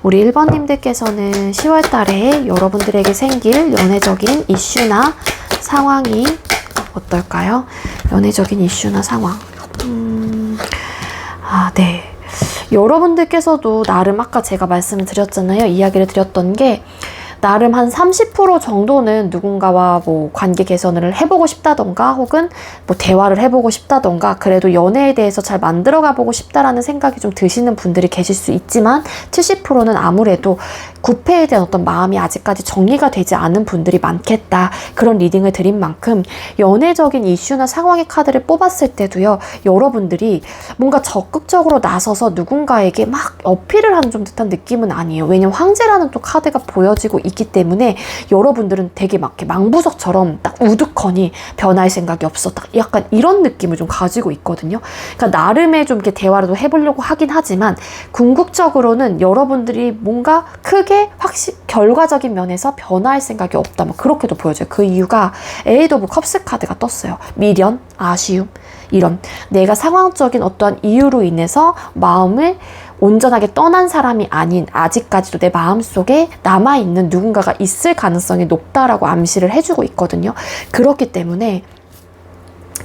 우리 1번님들께서는 10월 달에 여러분들에게 생길 연애적인 이슈나 상황이 어떨까요? 연애적인 이슈나 상황. 네. 여러분들께서도 나름 아까 제가 말씀을 드렸잖아요. 이야기를 드렸던 게, 나름 한 30% 정도는 누군가와 뭐 관계 개선을 해보고 싶다던가 혹은 뭐 대화를 해보고 싶다던가 그래도 연애에 대해서 잘 만들어가 보고 싶다라는 생각이 좀 드시는 분들이 계실 수 있지만 70%는 아무래도 구패에 대한 어떤 마음이 아직까지 정리가 되지 않은 분들이 많겠다, 그런 리딩을 드린 만큼 연애적인 이슈나 상황의 카드를 뽑았을 때도요, 여러분들이 뭔가 적극적으로 나서서 누군가에게 막 어필을 하는 좀 듯한 느낌은 아니에요. 왜냐면 황제라는 또 카드가 보여지고 있기 때문에 여러분들은 되게 막 이렇게 망부석처럼 딱 우두커니 변할 생각이 없어, 딱 약간 이런 느낌을 좀 가지고 있거든요. 그러니까 나름의 좀 이렇게 대화라도 해보려고 하긴 하지만 궁극적으로는 여러분들이 뭔가 크게 결과적인 면에서 변화할 생각이 없다, 뭐 그렇게도 보여져요. 그 이유가 에이드 오브 컵스 카드가 떴어요. 미련, 아쉬움, 이런 내가 상황적인 어떠한 이유로 인해서 마음을 온전하게 떠난 사람이 아닌 아직까지도 내 마음속에 남아있는 누군가가 있을 가능성이 높다라고 암시를 해주고 있거든요. 그렇기 때문에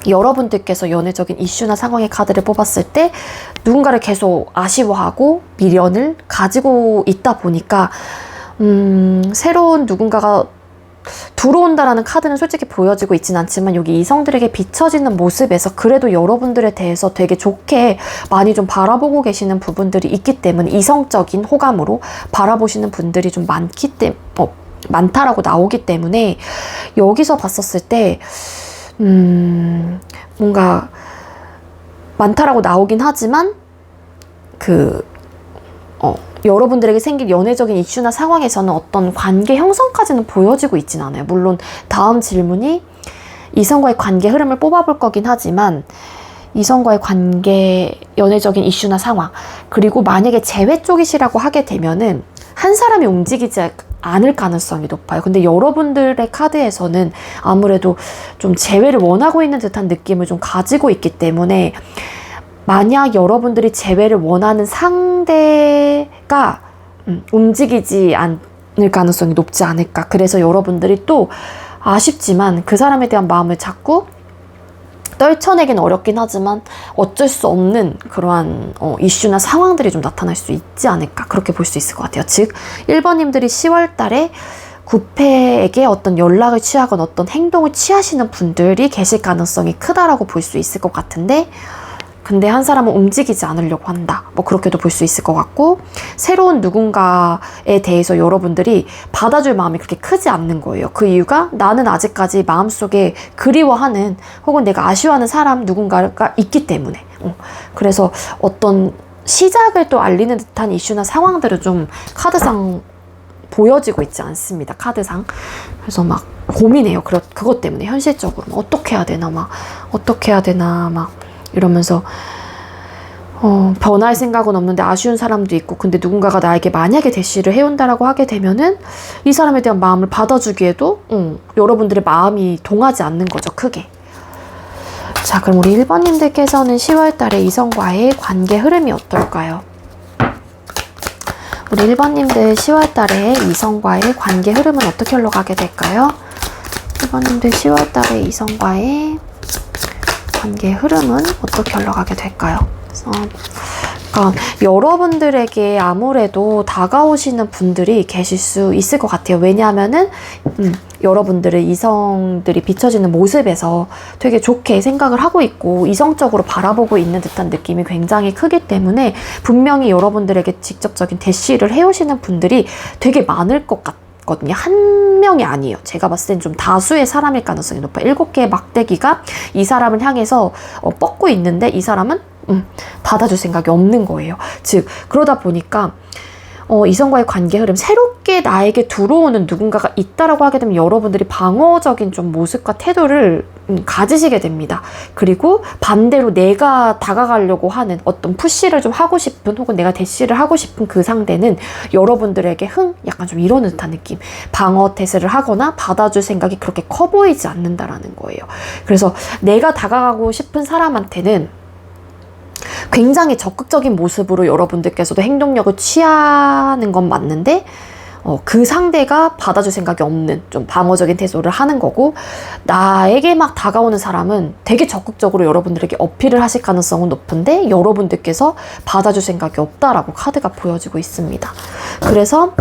여러분들께서 연애적인 이슈나 상황의 카드를 뽑았을 때 누군가를 계속 아쉬워하고 미련을 가지고 있다 보니까 새로운 누군가가 들어온다라는 카드는 솔직히 보여지고 있진 않지만 여기 이성들에게 비춰지는 모습에서 그래도 여러분들에 대해서 되게 좋게 많이 좀 바라보고 계시는 부분들이 있기 때문에 이성적인 호감으로 바라보시는 분들이 좀 많다라고 나오기 때문에 여기서 봤었을 때 뭔가 많다라고 나오긴 하지만 여러분들에게 생길 연애적인 이슈나 상황에서는 어떤 관계 형성까지는 보여지고 있진 않아요. 물론 다음 질문이 이성과의 관계 흐름을 뽑아볼 거긴 하지만 이성과의 관계, 연애적인 이슈나 상황, 그리고 만약에 재회 쪽이시라고 하게 되면은 한 사람이 움직이지 않을 가능성이 높아요. 근데 여러분들의 카드에서는 아무래도 좀 재회를 원하고 있는 듯한 느낌을 좀 가지고 있기 때문에 만약 여러분들이 재회를 원하는 상대가 움직이지 않을 가능성이 높지 않을까. 그래서 여러분들이 또 아쉽지만 그 사람에 대한 마음을 자꾸 떨쳐내기는 어렵긴 하지만 어쩔 수 없는 그러한 이슈나 상황들이 좀 나타날 수 있지 않을까, 그렇게 볼 수 있을 것 같아요. 즉 1번님들이 10월 달에 구패에게 어떤 연락을 취하거나 어떤 행동을 취하시는 분들이 계실 가능성이 크다라고 볼 수 있을 것 같은데, 근데 한 사람은 움직이지 않으려고 한다, 뭐 그렇게도 볼 수 있을 것 같고, 새로운 누군가에 대해서 여러분들이 받아줄 마음이 그렇게 크지 않는 거예요. 그 이유가 나는 아직까지 마음속에 그리워하는 혹은 내가 아쉬워하는 사람 누군가가 있기 때문에. 그래서 어떤 시작을 또 알리는 듯한 이슈나 상황들은 좀 카드상 보여지고 있지 않습니다. 카드상. 그래서 막 고민해요. 그것 때문에 현실적으로 어떻게 해야 되나 막 이러면서 변할 생각은 없는데 아쉬운 사람도 있고, 근데 누군가가 나에게 만약에 대시를 해온다라고 하게 되면은 이 사람에 대한 마음을 받아주기에도 여러분들의 마음이 동하지 않는 거죠, 크게. 자, 그럼 우리 1번님들께서는 10월 달에 이성과의 관계 흐름이 어떨까요? 우리 1번님들 10월달에 이성과의 관계 흐름은 어떻게 흘러가게 될까요? 1번님들 10월달에 이성과의 관계 흐름은 어떻게 흘러가게 될까요? 그래서 그러니까 여러분들에게 아무래도 다가오시는 분들이 계실 수 있을 것 같아요. 왜냐하면은 여러분들의 이성들이 비춰지는 모습에서 되게 좋게 생각을 하고 있고 이성적으로 바라보고 있는 듯한 느낌이 굉장히 크기 때문에 분명히 여러분들에게 직접적인 대시를 해오시는 분들이 되게 많을 것 같거든요. 한 명이 아니에요. 제가 봤을 땐 좀 다수의 사람일 가능성이 높아요. 7개의 막대기가 이 사람을 향해서 뻗고 있는데 이 사람은 받아줄 생각이 없는 거예요. 즉 그러다 보니까 이성과의 관계 흐름, 새롭게 나에게 들어오는 누군가가 있다라고 하게 되면 여러분들이 방어적인 좀 모습과 태도를 가지시게 됩니다. 그리고 반대로 내가 다가가려고 하는 어떤 푸시를 좀 하고 싶은 혹은 내가 대시를 하고 싶은 그 상대는 여러분들에게 약간 좀 이러는 듯한 느낌, 방어 태세를 하거나 받아줄 생각이 그렇게 커 보이지 않는다라는 거예요. 그래서 내가 다가가고 싶은 사람한테는 굉장히 적극적인 모습으로 여러분들께서도 행동력을 취하는 건 맞는데 그 상대가 받아줄 생각이 없는 좀 방어적인 태도를 하는 거고, 나에게 막 다가오는 사람은 되게 적극적으로 여러분들에게 어필을 하실 가능성은 높은데 여러분들께서 받아줄 생각이 없다라고 카드가 보여지고 있습니다. 그래서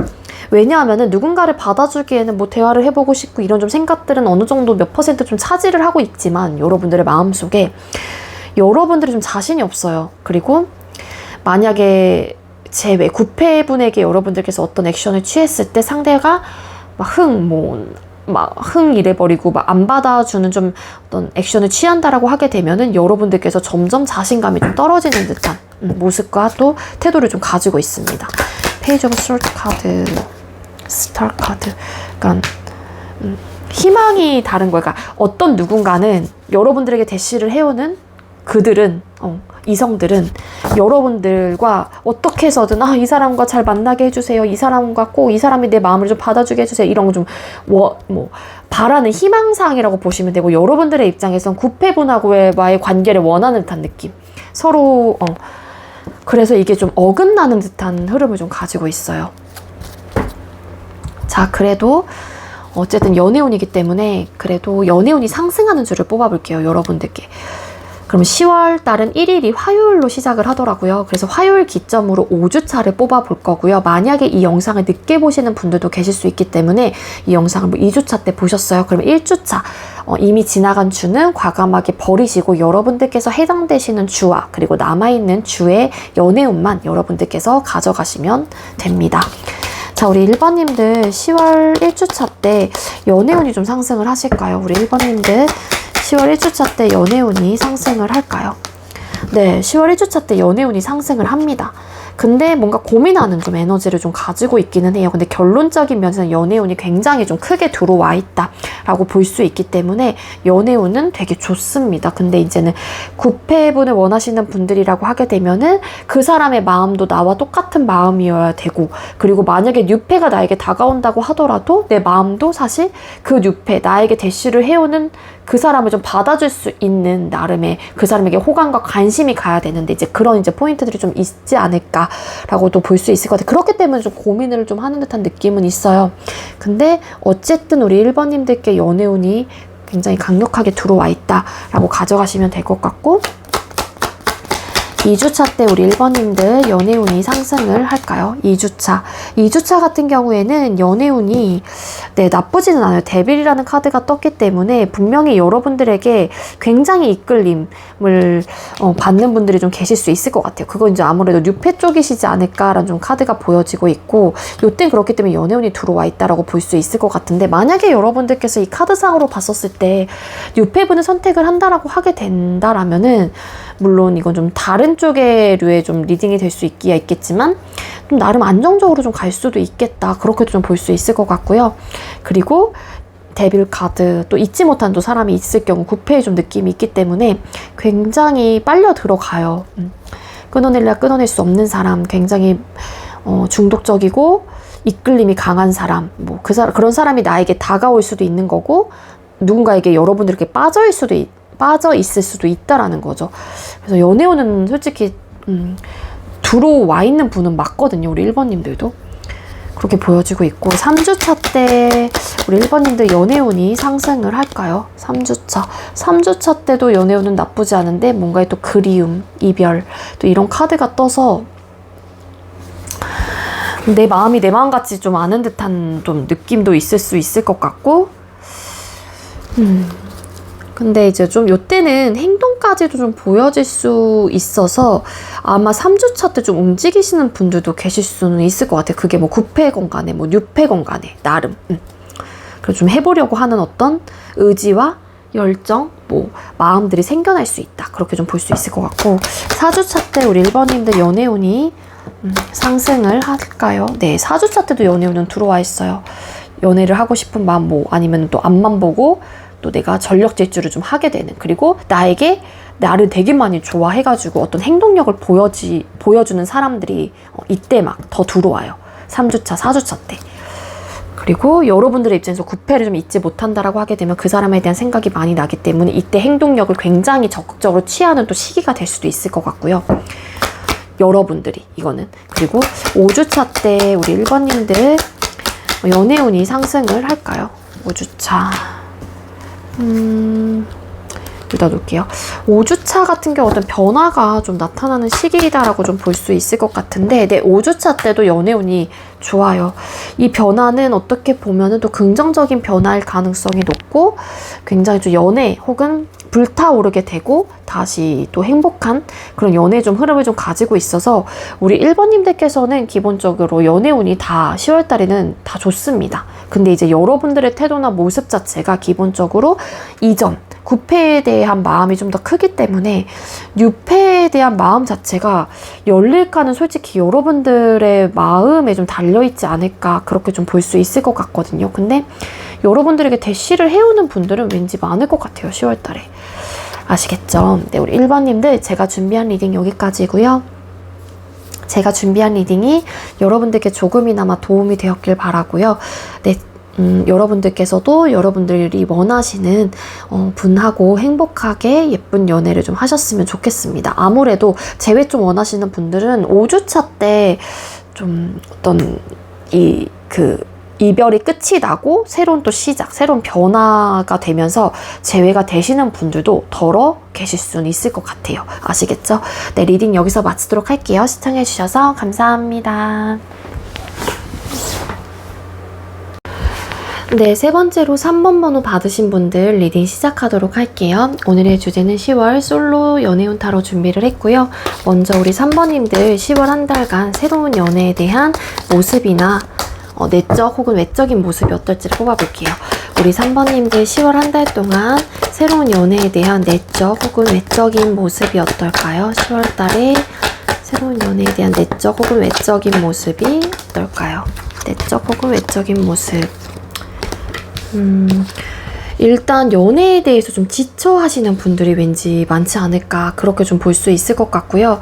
왜냐하면은 누군가를 받아주기에는 뭐 대화를 해보고 싶고 이런 좀 생각들은 어느 정도 몇 퍼센트 좀 차지를 하고 있지만 여러분들의 마음속에 여러분들이 좀 자신이 없어요. 그리고 만약에 제 구패분에게 여러분들께서 어떤 액션을 취했을 때 상대가 막 이래버리고 막 안 받아주는 좀 어떤 액션을 취한다라고 하게 되면은 여러분들께서 점점 자신감이 좀 떨어지는 듯한 모습과 또 태도를 좀 가지고 있습니다. 페이지 오브 솔트 카드, 스타 카드. 그러니까 희망이 다른 거예요. 그러니까 어떤 누군가는 여러분들에게 대시를 해오는 그들은 이성들은 여러분들과 어떻게 해서든 이 사람과 잘 만나게 해주세요. 이 사람과 꼭 이 사람이 내 마음을 좀 받아주게 해주세요. 이런 거 좀 바라는 희망사항이라고 보시면 되고, 여러분들의 입장에선 구패분하고의 관계를 원하는 듯한 느낌. 서로 그래서 이게 좀 어긋나는 듯한 흐름을 좀 가지고 있어요. 자, 그래도 어쨌든 연애운이기 때문에 그래도 연애운이 상승하는 줄을 뽑아볼게요. 여러분들께. 그럼 10월 달은 1일이 화요일로 시작을 하더라고요. 그래서 화요일 기점으로 5주차를 뽑아볼 거고요. 만약에 이 영상을 늦게 보시는 분들도 계실 수 있기 때문에 이 영상을 2주차 때 보셨어요. 그러면 1주차 이미 지나간 주는 과감하게 버리시고 여러분들께서 해당되시는 주와 그리고 남아있는 주의 연애운만 여러분들께서 가져가시면 됩니다. 자, 우리 1번님들 10월 1주차 때 연애운이 좀 상승을 하실까요? 우리 1번님들 10월 1주차 때 연애운이 상승을 할까요? 네, 10월 1주차 때 연애운이 상승을 합니다. 근데 뭔가 고민하는 좀 에너지를 좀 가지고 있기는 해요. 근데 결론적인 면에서는 연애운이 굉장히 좀 크게 들어와 있다라고 볼 수 있기 때문에 연애운은 되게 좋습니다. 근데 이제는 구패분을 원하시는 분들이라고 하게 되면은 그 사람의 마음도 나와 똑같은 마음이어야 되고, 그리고 만약에 뉴패가 나에게 다가온다고 하더라도 내 마음도 사실 그 뉴패, 나에게 대시를 해오는 그 사람을 좀 받아줄 수 있는 나름의 그 사람에게 호감과 관심이 가야 되는데 이제 그런 이제 포인트들이 좀 있지 않을까라고도 볼 수 있을 것 같아요. 그렇기 때문에 좀 고민을 좀 하는 듯한 느낌은 있어요. 근데 어쨌든 우리 1번님들께 연애운이 굉장히 강력하게 들어와 있다라고 가져가시면 될 것 같고, 2주차 때 우리 1번님들 연애운이 상승을 할까요? 2주차 같은 경우에는 연애운이 나쁘지는 않아요. 데빌이라는 카드가 떴기 때문에 분명히 여러분들에게 굉장히 이끌림을 받는 분들이 좀 계실 수 있을 것 같아요. 그건 이제 아무래도 뉴패 쪽이시지 않을까라는 좀 카드가 보여지고 있고, 요땐 그렇기 때문에 연애운이 들어와 있다라고 볼 수 있을 것 같은데, 만약에 여러분들께서 이 카드상으로 봤었을 때 뉴패분을 선택을 한다라고 하게 된다라면은 물론 이건 좀 다른 쪽의 류의 좀 리딩이 될 수 있겠지만 좀 나름 안정적으로 좀 갈 수도 있겠다, 그렇게도 좀 볼 수 있을 것 같고요. 그리고 데빌 카드, 또 잊지 못한 또 사람이 있을 경우 구패의 좀 느낌이 있기 때문에 굉장히 빨려 들어가요. 끊어낼 수 없는 사람, 굉장히 중독적이고 이끌림이 강한 사람, 그런 사람이 나에게 다가올 수도 있는 거고, 누군가에게 여러분들에게 빠져 있을 수도 있다라는 거죠. 그래서 연애운은 솔직히 들어와 있는 분은 맞거든요. 우리 1번님들도. 그렇게 보여지고 있고 3주차 때 우리 1번님들 연애운이 상승을 할까요? 3주차 때도 연애운은 나쁘지 않은데 뭔가 또 그리움, 이별 또 이런 카드가 떠서 내 마음이 내 마음 같지 좀 않은 듯한 좀 느낌도 있을 수 있을 것 같고 근데 이제 좀 요때는 행동까지도 좀 보여질 수 있어서 아마 3주차 때 좀 움직이시는 분들도 계실 수는 있을 것 같아요. 그게 뭐 9패건 간에 뭐 6패건 간에 나름 그래서 좀 해보려고 하는 어떤 의지와 열정, 뭐 마음들이 생겨날 수 있다. 그렇게 좀 볼 수 있을 것 같고 4주차 때 우리 1번님들 연애운이 상승을 할까요? 네, 4주차 때도 연애운은 들어와 있어요. 연애를 하고 싶은 마음 뭐 아니면 또 앞만 보고 또 내가 전력 질주를 좀 하게 되는 그리고 나에게 나를 되게 많이 좋아해가지고 어떤 행동력을 보여주는 사람들이 이때 막 더 들어와요. 3주차, 4주차 때. 그리고 여러분들의 입장에서 9패를 좀 잊지 못한다라고 하게 되면 그 사람에 대한 생각이 많이 나기 때문에 이때 행동력을 굉장히 적극적으로 취하는 또 시기가 될 수도 있을 것 같고요. 여러분들이 이거는. 그리고 5주차 때 우리 1번님들 연애운이 상승을 할까요? 5주차. 여기다 놓을게요. 5주차 같은 경우 어떤 변화가 좀 나타나는 시기이다라고 좀 볼 수 있을 것 같은데, 네, 5주차 때도 연애운이 좋아요. 이 변화는 어떻게 보면은 또 긍정적인 변화일 가능성이 높고, 굉장히 좀 연애 혹은 불타오르게 되고, 다시 또 행복한 그런 연애 좀 흐름을 좀 가지고 있어서, 우리 1번님들께서는 기본적으로 연애운이 다 10월 달에는 다 좋습니다. 근데 이제 여러분들의 태도나 모습 자체가 기본적으로 이전 9패에 대한 마음이 좀 더 크기 때문에 6패에 대한 마음 자체가 열릴까는 솔직히 여러분들의 마음에 좀 달려있지 않을까 그렇게 좀 볼 수 있을 것 같거든요. 근데 여러분들에게 대시를 해오는 분들은 왠지 많을 것 같아요. 10월 달에. 아시겠죠? 네, 우리 1번님들 제가 준비한 리딩 여기까지고요. 제가 준비한 리딩이 여러분들께 조금이나마 도움이 되었길 바라고요. 네, 여러분들께서도 여러분들이 원하시는 분하고 행복하게 예쁜 연애를 좀 하셨으면 좋겠습니다. 아무래도 재회 좀 원하시는 분들은 5주차 때 좀 어떤 이별이 끝이 나고 새로운 또 시작, 새로운 변화가 되면서 재회가 되시는 분들도 덜어 계실 수는 있을 것 같아요. 아시겠죠? 네, 리딩 여기서 마치도록 할게요. 시청해주셔서 감사합니다. 네, 세 번째로 3번 번호 받으신 분들 리딩 시작하도록 할게요. 오늘의 주제는 10월 솔로 연애운 타로 준비를 했고요. 먼저 우리 3번님들 10월 한 달간 새로운 연애에 대한 모습이나 내적 혹은 외적인 모습이 어떨지를 뽑아볼게요. 우리 3번님들 10월 한 달 동안 새로운 연애에 대한 내적 혹은 외적인 모습이 어떨까요? 10월 달에 새로운 연애에 대한 내적 혹은 외적인 모습이 어떨까요? 내적 혹은 외적인 모습. 일단 연애에 대해서 좀 지쳐 하시는 분들이 왠지 많지 않을까 그렇게 좀 볼 수 있을 것 같고요.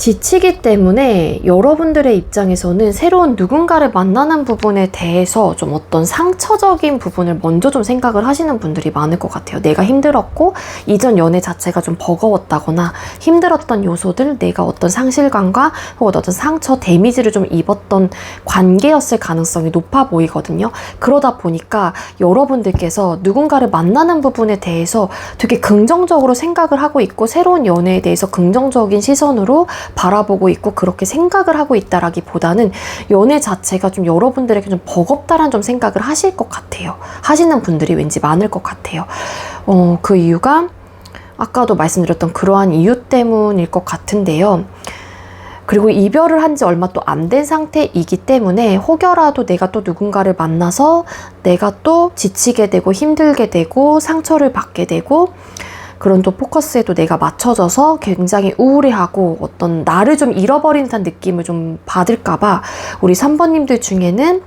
지치기 때문에 여러분들의 입장에서는 새로운 누군가를 만나는 부분에 대해서 좀 어떤 상처적인 부분을 먼저 좀 생각을 하시는 분들이 많을 것 같아요. 내가 힘들었고 이전 연애 자체가 좀 버거웠다거나 힘들었던 요소들, 내가 어떤 상실감과 혹은 어떤 상처, 데미지를 좀 입었던 관계였을 가능성이 높아 보이거든요. 그러다 보니까 여러분들께서 누군가를 만나는 부분에 대해서 되게 긍정적으로 생각을 하고 있고 새로운 연애에 대해서 긍정적인 시선으로 바라보고 있고 그렇게 생각을 하고 있다라기보다는 연애 자체가 좀 여러분들에게 좀 버겁다라는 좀 생각을 하실 것 같아요. 하시는 분들이 왠지 많을 것 같아요. 그 이유가 아까도 말씀드렸던 그러한 이유 때문일 것 같은데요. 그리고 이별을 한 지 얼마 또 안 된 상태이기 때문에 혹여라도 내가 또 누군가를 만나서 내가 또 지치게 되고 힘들게 되고 상처를 받게 되고 그런 또 포커스에도 내가 맞춰져서 굉장히 우울해하고 어떤 나를 좀 잃어버린 듯한 느낌을 좀 받을까봐 우리 3번님들 중에는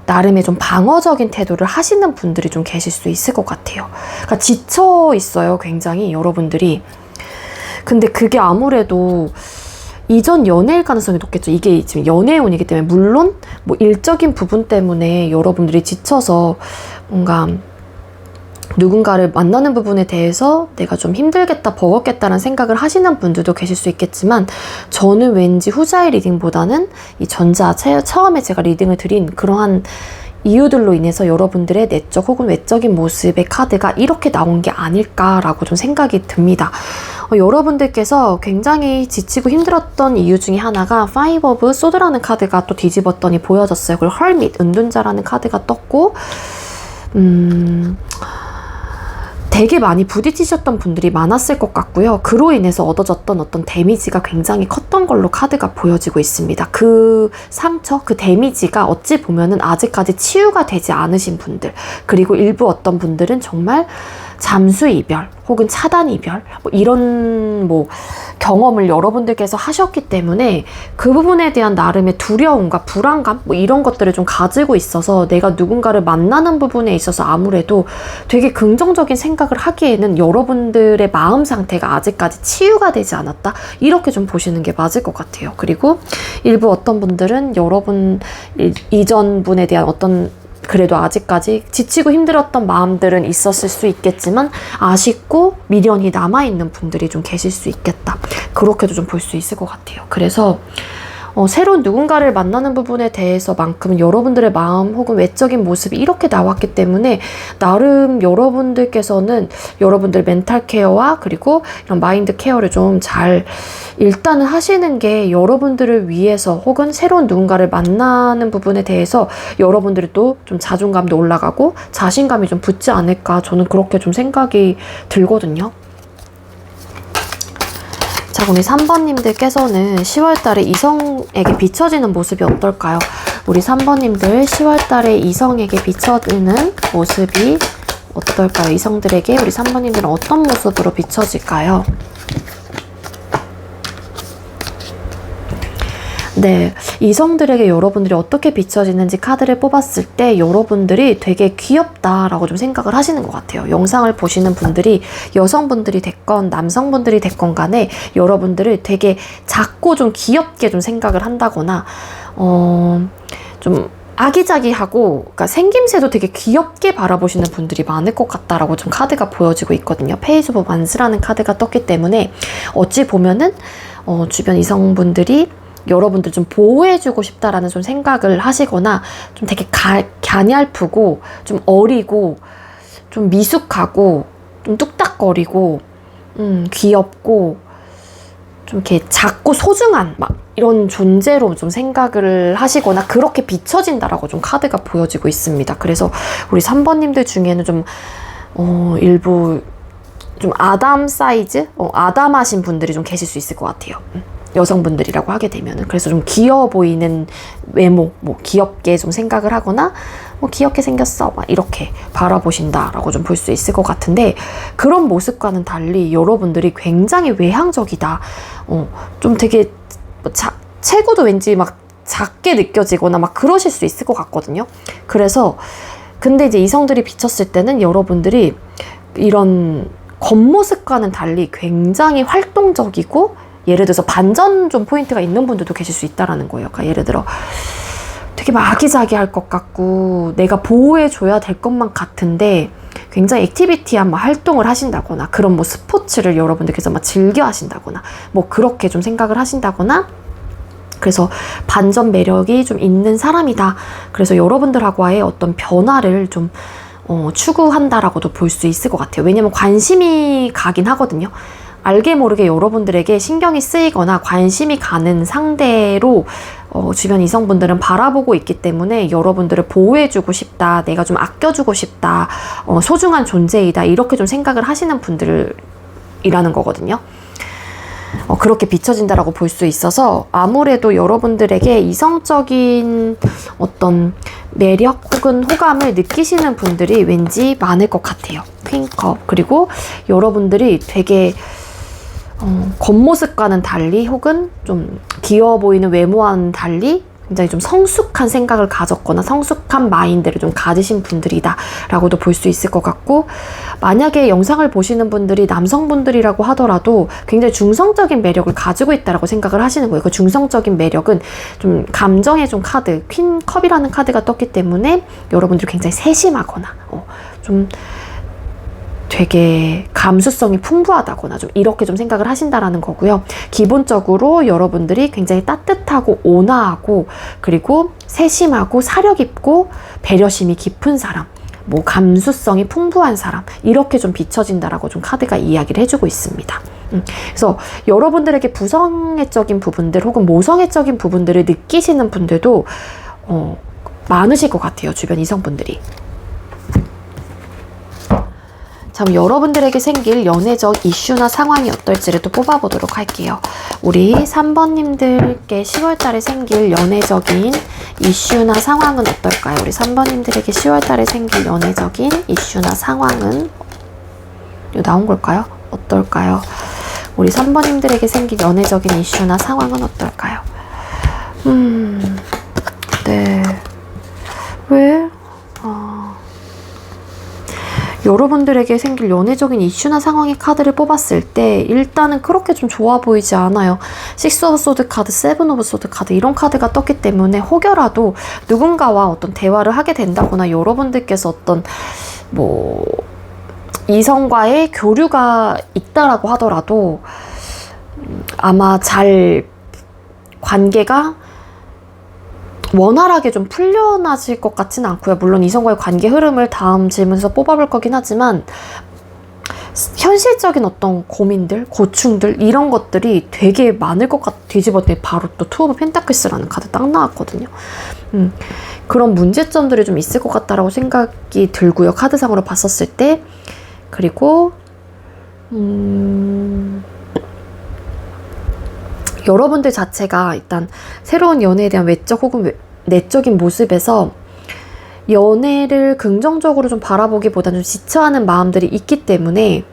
나름의 좀 방어적인 태도를 하시는 분들이 좀 계실 수 있을 것 같아요. 그러니까 지쳐 있어요, 굉장히 여러분들이. 근데 그게 아무래도 이전 연애일 가능성이 높겠죠. 이게 지금 연애운이기 때문에 물론 뭐 일적인 부분 때문에 여러분들이 지쳐서 뭔가 누군가를 만나는 부분에 대해서 내가 좀 힘들겠다, 버겁겠다라는 생각을 하시는 분들도 계실 수 있겠지만, 저는 왠지 후자의 리딩보다는 이 전자, 처음에 제가 리딩을 드린 그러한 이유들로 인해서 여러분들의 내적 혹은 외적인 모습의 카드가 이렇게 나온 게 아닐까라고 좀 생각이 듭니다. 여러분들께서 굉장히 지치고 힘들었던 이유 중에 하나가 Five of Swords라는 카드가 또 뒤집었더니 보여졌어요. 그리고 Hermit, 은둔자라는 카드가 떴고, 되게 많이 부딪히셨던 분들이 많았을 것 같고요. 그로 인해서 얻어졌던 어떤 데미지가 굉장히 컸던 걸로 카드가 보여지고 있습니다. 그 상처, 그 데미지가 어찌 보면은 아직까지 치유가 되지 않으신 분들, 그리고 일부 어떤 분들은 정말 잠수 이별 혹은 차단 이별 이런 경험을 여러분들께서 하셨기 때문에 그 부분에 대한 나름의 두려움과 불안감 이런 것들을 좀 가지고 있어서 내가 누군가를 만나는 부분에 있어서 아무래도 되게 긍정적인 생각을 하기에는 여러분들의 마음 상태가 아직까지 치유가 되지 않았다, 이렇게 좀 보시는 게 맞을 것 같아요. 그리고 일부 어떤 분들은 여러분 이전 분에 대한 어떤 그래도 아직까지 지치고 힘들었던 마음들은 있었을 수 있겠지만 아쉽고 미련이 남아있는 분들이 좀 계실 수 있겠다, 그렇게도 좀 볼 수 있을 것 같아요. 그래서 새로운 누군가를 만나는 부분에 대해서만큼은 여러분들의 마음 혹은 외적인 모습이 이렇게 나왔기 때문에 나름 여러분들께서는 여러분들 멘탈 케어와 그리고 이런 마인드 케어를 좀 잘 일단은 하시는 게 여러분들을 위해서 혹은 새로운 누군가를 만나는 부분에 대해서 여러분들이 또 좀 자존감도 올라가고 자신감이 좀 붙지 않을까, 저는 그렇게 좀 생각이 들거든요. 자, 우리 3번님들께서는 10월달에 이성에게 비춰지는 모습이 어떨까요? 우리 3번님들 10월달에 이성에게 비춰지는 모습이 어떨까요? 이성들에게 우리 3번님들은 어떤 모습으로 비춰질까요? 네, 이성들에게 여러분들이 어떻게 비춰지는지 카드를 뽑았을 때 여러분들이 되게 귀엽다라고 좀 생각을 하시는 것 같아요. 영상을 보시는 분들이 여성분들이 됐건 남성분들이 됐건 간에 여러분들을 되게 작고 좀 귀엽게 좀 생각을 한다거나 좀 아기자기하고, 그러니까 생김새도 되게 귀엽게 바라보시는 분들이 많을 것 같다라고 좀 카드가 보여지고 있거든요. 페이지 오브 완스라는 카드가 떴기 때문에 어찌 보면은 주변 이성분들이 여러분들 좀 보호해주고 싶다라는 좀 생각을 하시거나 좀 되게 가냘프고 좀 어리고 좀 미숙하고 좀 뚝딱거리고 귀엽고 좀 이렇게 작고 소중한 막 이런 존재로 좀 생각을 하시거나 그렇게 비춰진다라고 좀 카드가 보여지고 있습니다. 그래서 우리 3번님들 중에는 좀 일부 좀 아담 사이즈? 아담하신 분들이 좀 계실 수 있을 것 같아요. 여성분들이라고 하게 되면은. 그래서 좀 귀여워 보이는 외모, 귀엽게 좀 생각을 하거나 귀엽게 생겼어 막 이렇게 바라보신다라고 좀 볼 수 있을 것 같은데, 그런 모습과는 달리 여러분들이 굉장히 외향적이다, 좀 되게 체구도 왠지 막 작게 느껴지거나 막 그러실 수 있을 것 같거든요. 그래서 근데 이제 이성들이 비쳤을 때는 여러분들이 이런 겉모습과는 달리 굉장히 활동적이고, 예를 들어서 반전 좀 포인트가 있는 분들도 계실 수 있다라는 거예요. 그러니까 예를 들어 되게 막 아기자기할 것 같고 내가 보호해줘야 될 것만 같은데 굉장히 액티비티한 활동을 하신다거나, 그런 스포츠를 여러분들께서 즐겨 하신다거나 그렇게 좀 생각을 하신다거나, 그래서 반전 매력이 좀 있는 사람이다. 그래서 여러분들하고의 어떤 변화를 좀 추구한다라고도 볼 수 있을 것 같아요. 왜냐면 관심이 가긴 하거든요. 알게 모르게 여러분들에게 신경이 쓰이거나 관심이 가는 상대로 주변 이성분들은 바라보고 있기 때문에 여러분들을 보호해주고 싶다, 내가 좀 아껴주고 싶다, 소중한 존재이다, 이렇게 좀 생각을 하시는 분들이라는 거거든요. 그렇게 비춰진다라고 볼 수 있어서 아무래도 여러분들에게 이성적인 어떤 매력 혹은 호감을 느끼시는 분들이 왠지 많을 것 같아요. 퀸컵. 그리고 여러분들이 되게 겉모습과는 달리 혹은 좀 귀여워 보이는 외모와는 달리 굉장히 좀 성숙한 생각을 가졌거나 성숙한 마인드를 좀 가지신 분들이다 라고도 볼 수 있을 것 같고, 만약에 영상을 보시는 분들이 남성분들이라고 하더라도 굉장히 중성적인 매력을 가지고 있다라고 생각을 하시는 거예요. 그 중성적인 매력은 좀 감정의 좀 카드, 퀸컵이라는 카드가 떴기 때문에 여러분들이 굉장히 세심하거나 좀 되게 감수성이 풍부하다거나 좀 이렇게 좀 생각을 하신다라는 거고요. 기본적으로 여러분들이 굉장히 따뜻하고 온화하고 그리고 세심하고 사려 깊고 배려심이 깊은 사람, 뭐 감수성이 풍부한 사람, 이렇게 좀 비춰진다라고 좀 카드가 이야기를 해주고 있습니다. 그래서 여러분들에게 부성애적인 부분들 혹은 모성애적인 부분들을 느끼시는 분들도 많으실 것 같아요. 주변 이성분들이. 자, 그럼 여러분들에게 생길 연애적 이슈나 상황이 어떨지를 또 뽑아보도록 할게요. 우리 3번님들께 10월달에 생길 연애적인 이슈나 상황은 어떨까요? 우리 3번님들에게 10월달에 생길 연애적인 이슈나 상황은 이거 나온 걸까요? 어떨까요? 우리 3번님들에게 생길 연애적인 이슈나 상황은 어떨까요? 네. 왜? 여러분들에게 생길 연애적인 이슈나 상황의 카드를 뽑았을 때 일단은 그렇게 좀 좋아 보이지 않아요. 6 오브 소드 카드, 7 오브 소드 카드 이런 카드가 떴기 때문에 혹여라도 누군가와 어떤 대화를 하게 된다거나 여러분들께서 어떤 뭐 이성과의 교류가 있다라고 하더라도 아마 잘 관계가 원활하게 좀 풀려나질 것 같지는 않고요. 물론 이성과의 관계 흐름을 다음 질문에서 뽑아볼 거긴 하지만 현실적인 어떤 고민들, 고충들 이런 것들이 되게 많을 것 뒤집었더니 바로 또 투 오브 펜타클스라는 카드 딱 나왔거든요. 그런 문제점들이 좀 있을 것 같다라고 생각이 들고요. 카드상으로 봤었을 때. 그리고 여러분들 자체가 일단 새로운 연애에 대한 외적 혹은 내적인 모습에서 연애를 긍정적으로 좀 바라보기보다는 좀 지쳐하는 마음들이 있기 때문에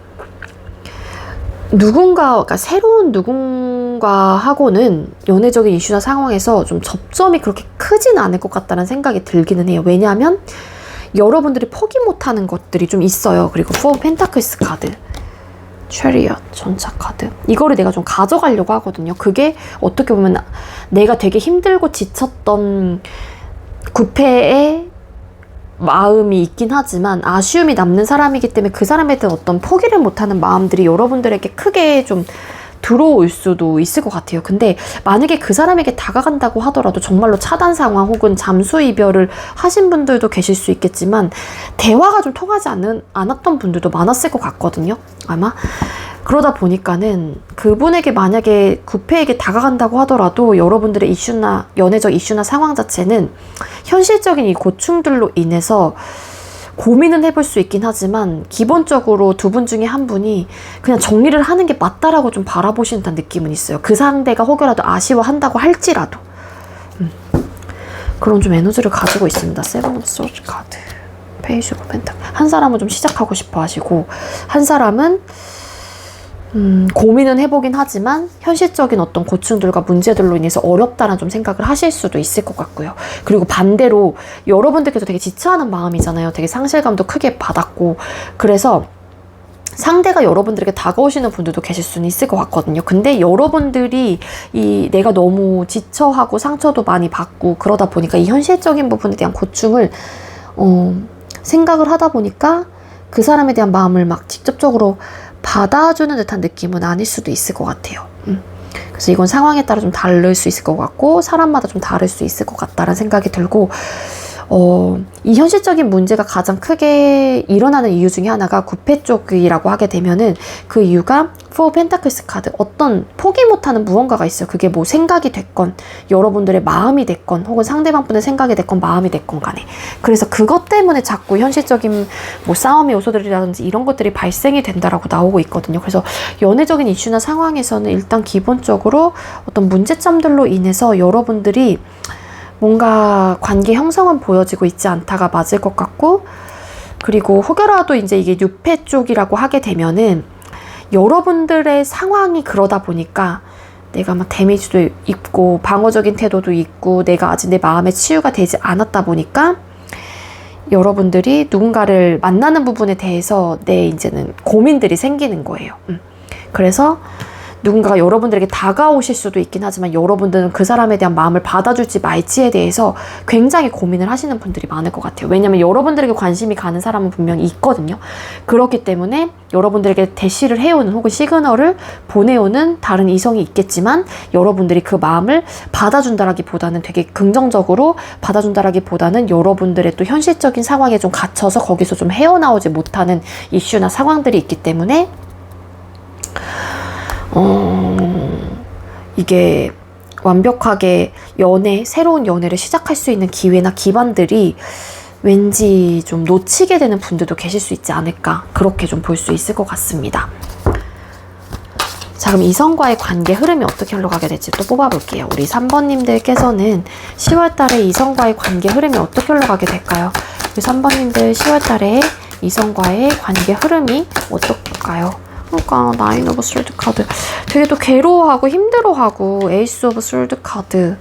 그러니까 새로운 누군가하고는 연애적인 이슈나 상황에서 좀 접점이 그렇게 크진 않을 것 같다는 생각이 들기는 해요. 왜냐하면 여러분들이 포기 못하는 것들이 좀 있어요. 그리고 4 펜타클스 카드, 체리엇 전차 카드, 이거를 내가 좀 가져가려고 하거든요. 그게 어떻게 보면 내가 되게 힘들고 지쳤던 9패의 마음이 있긴 하지만 아쉬움이 남는 사람이기 때문에 그 사람에 대한 어떤 포기를 못하는 마음들이 여러분들에게 크게 좀 들어올 수도 있을 것 같아요. 근데 만약에 그 사람에게 다가간다고 하더라도 정말로 차단 상황 혹은 잠수 이별을 하신 분들도 계실 수 있겠지만 대화가 좀 통하지 않았던 분들도 많았을 것 같거든요. 아마. 그러다 보니까는 그분에게 만약에 구패에게 다가간다고 하더라도 여러분들의 이슈나 연애적 이슈나 상황 자체는 현실적인 이 고충들로 인해서 고민은 해볼 수 있긴 하지만 기본적으로 두 분 중에 한 분이 그냥 정리를 하는 게 맞다라고 좀 바라보시는 느낌은 있어요. 그 상대가 혹여라도 아쉬워한다고 할지라도 그런 좀 에너지를 가지고 있습니다. 세븐 오브 소드 카드, 페이지 오브 펜타클. 한 사람은 좀 시작하고 싶어 하시고 한 사람은 고민은 해보긴 하지만 현실적인 어떤 고충들과 문제들로 인해서 어렵다는 좀 생각을 하실 수도 있을 것 같고요. 그리고 반대로 여러분들께서 되게 지쳐하는 마음이잖아요. 되게 상실감도 크게 받았고 그래서 상대가 여러분들에게 다가오시는 분들도 계실 수는 있을 것 같거든요. 근데 여러분들이 내가 너무 지쳐하고 상처도 많이 받고 그러다 보니까 이 현실적인 부분에 대한 고충을 생각을 하다 보니까 그 사람에 대한 마음을 막 직접적으로 받아주는 듯한 느낌은 아닐 수도 있을 것 같아요. 그래서 이건 상황에 따라 좀 다를 수 있을 것 같고 사람마다 좀 다를 수 있을 것 같다라는 생각이 들고 이 현실적인 문제가 가장 크게 일어나는 이유 중에 하나가 9패 쪽이라고 하게 되면은 그 이유가 4 펜타클스 카드, 어떤 포기 못하는 무언가가 있어요. 그게 뭐 생각이 됐건 여러분들의 마음이 됐건 혹은 상대방 분의 생각이 됐건 마음이 됐건 간에 그래서 그것 때문에 자꾸 현실적인 뭐 싸움의 요소들이라든지 이런 것들이 발생이 된다라고 나오고 있거든요. 그래서 연애적인 이슈나 상황에서는 일단 기본적으로 어떤 문제점들로 인해서 여러분들이 뭔가 관계 형성은 보여지고 있지 않다가 맞을 것 같고 그리고 혹여라도 이제 이게 6패 쪽이라고 하게 되면은 여러분들의 상황이 그러다 보니까 내가 막 데미지도 있고 방어적인 태도도 있고 내가 아직 내 마음의 치유가 되지 않았다 보니까 여러분들이 누군가를 만나는 부분에 대해서 내 이제는 고민들이 생기는 거예요. 그래서 누군가가 여러분들에게 다가오실 수도 있긴 하지만 여러분들은 그 사람에 대한 마음을 받아줄지 말지에 대해서 굉장히 고민을 하시는 분들이 많을 것 같아요. 왜냐면 여러분들에게 관심이 가는 사람은 분명히 있거든요. 그렇기 때문에 여러분들에게 대시를 해오는 혹은 시그널을 보내오는 다른 이성이 있겠지만 여러분들이 그 마음을 받아준다라기보다는 되게 긍정적으로 받아준다라기보다는 여러분들의 또 현실적인 상황에 좀 갇혀서 거기서 좀 헤어나오지 못하는 이슈나 상황들이 있기 때문에 이게 완벽하게 새로운 연애를 시작할 수 있는 기회나 기반들이 왠지 좀 놓치게 되는 분들도 계실 수 있지 않을까, 그렇게 좀 볼 수 있을 것 같습니다. 자, 그럼 이성과의 관계 흐름이 어떻게 흘러가게 될지 또 뽑아볼게요. 우리 3번님들께서는 10월달에 이성과의 관계 흐름이 어떻게 흘러가게 될까요? 우리 3번님들 10월달에 이성과의 관계 흐름이 어떨까요? 그러니까 나인 오브 솔드 카드 되게 또 괴로워하고 힘들어하고 에이스 오브 솔드 카드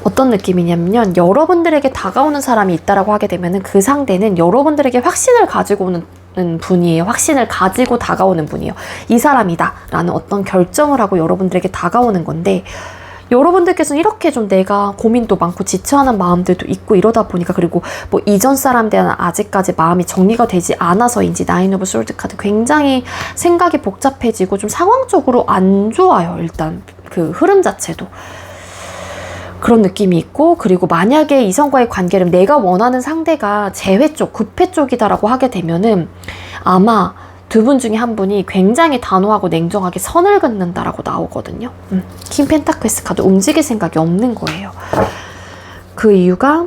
어떤 느낌이냐면 여러분들에게 다가오는 사람이 있다라고 하게 되면은 그 상대는 여러분들에게 확신을 가지고 오는 분이에요. 확신을 가지고 다가오는 분이에요. 이 사람이다 라는 어떤 결정을 하고 여러분들에게 다가오는 건데, 여러분들께서는 이렇게 좀 내가 고민도 많고 지쳐하는 마음들도 있고 이러다 보니까, 그리고 뭐 이전 사람들은 아직까지 마음이 정리가 되지 않아서인지 나인 오브 솔드 카드 굉장히 생각이 복잡해지고 좀 상황적으로 안 좋아요. 일단 그 흐름 자체도 그런 느낌이 있고, 그리고 만약에 이성과의 관계를 내가 원하는 상대가 재회 쪽, 급회 쪽이다라고 하게 되면은 아마 두 분 중에 한 분이 굉장히 단호하고 냉정하게 선을 긋는다라고 나오거든요. 킹 펜타클스 카드, 움직일 생각이 없는 거예요. 그 이유가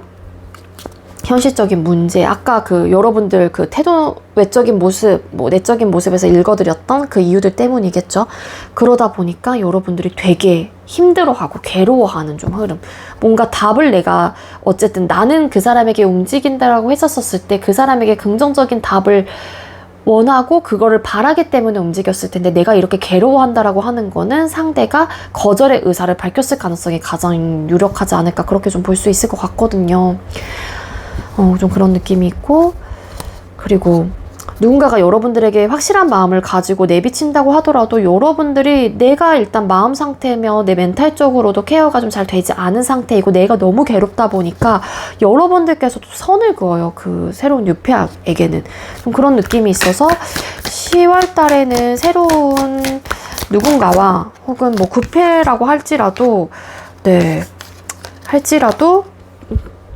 현실적인 문제, 아까 그 여러분들 그 태도, 외적인 모습, 뭐 내적인 모습에서 읽어드렸던 그 이유들 때문이겠죠. 그러다 보니까 여러분들이 되게 힘들어하고 괴로워하는 좀 흐름, 뭔가 답을 내가 어쨌든 나는 그 사람에게 움직인다라고 했었을 때 그 사람에게 긍정적인 답을 원하고 그거를 바라기 때문에 움직였을 텐데, 내가 이렇게 괴로워한다라고 하는 거는 상대가 거절의 의사를 밝혔을 가능성이 가장 유력하지 않을까, 그렇게 좀 볼 수 있을 것 같거든요. 좀 그런 느낌이 있고, 그리고 누군가가 여러분들에게 확실한 마음을 가지고 내비친다고 하더라도 여러분들이 내가 일단 마음 상태며 내 멘탈적으로도 케어가 좀 잘 되지 않은 상태이고 내가 너무 괴롭다 보니까 여러분들께서도 선을 그어요. 그 새로운 유폐에게는 좀 그런 느낌이 있어서 10월 달에는 새로운 누군가와 혹은 뭐 구패라고 할지라도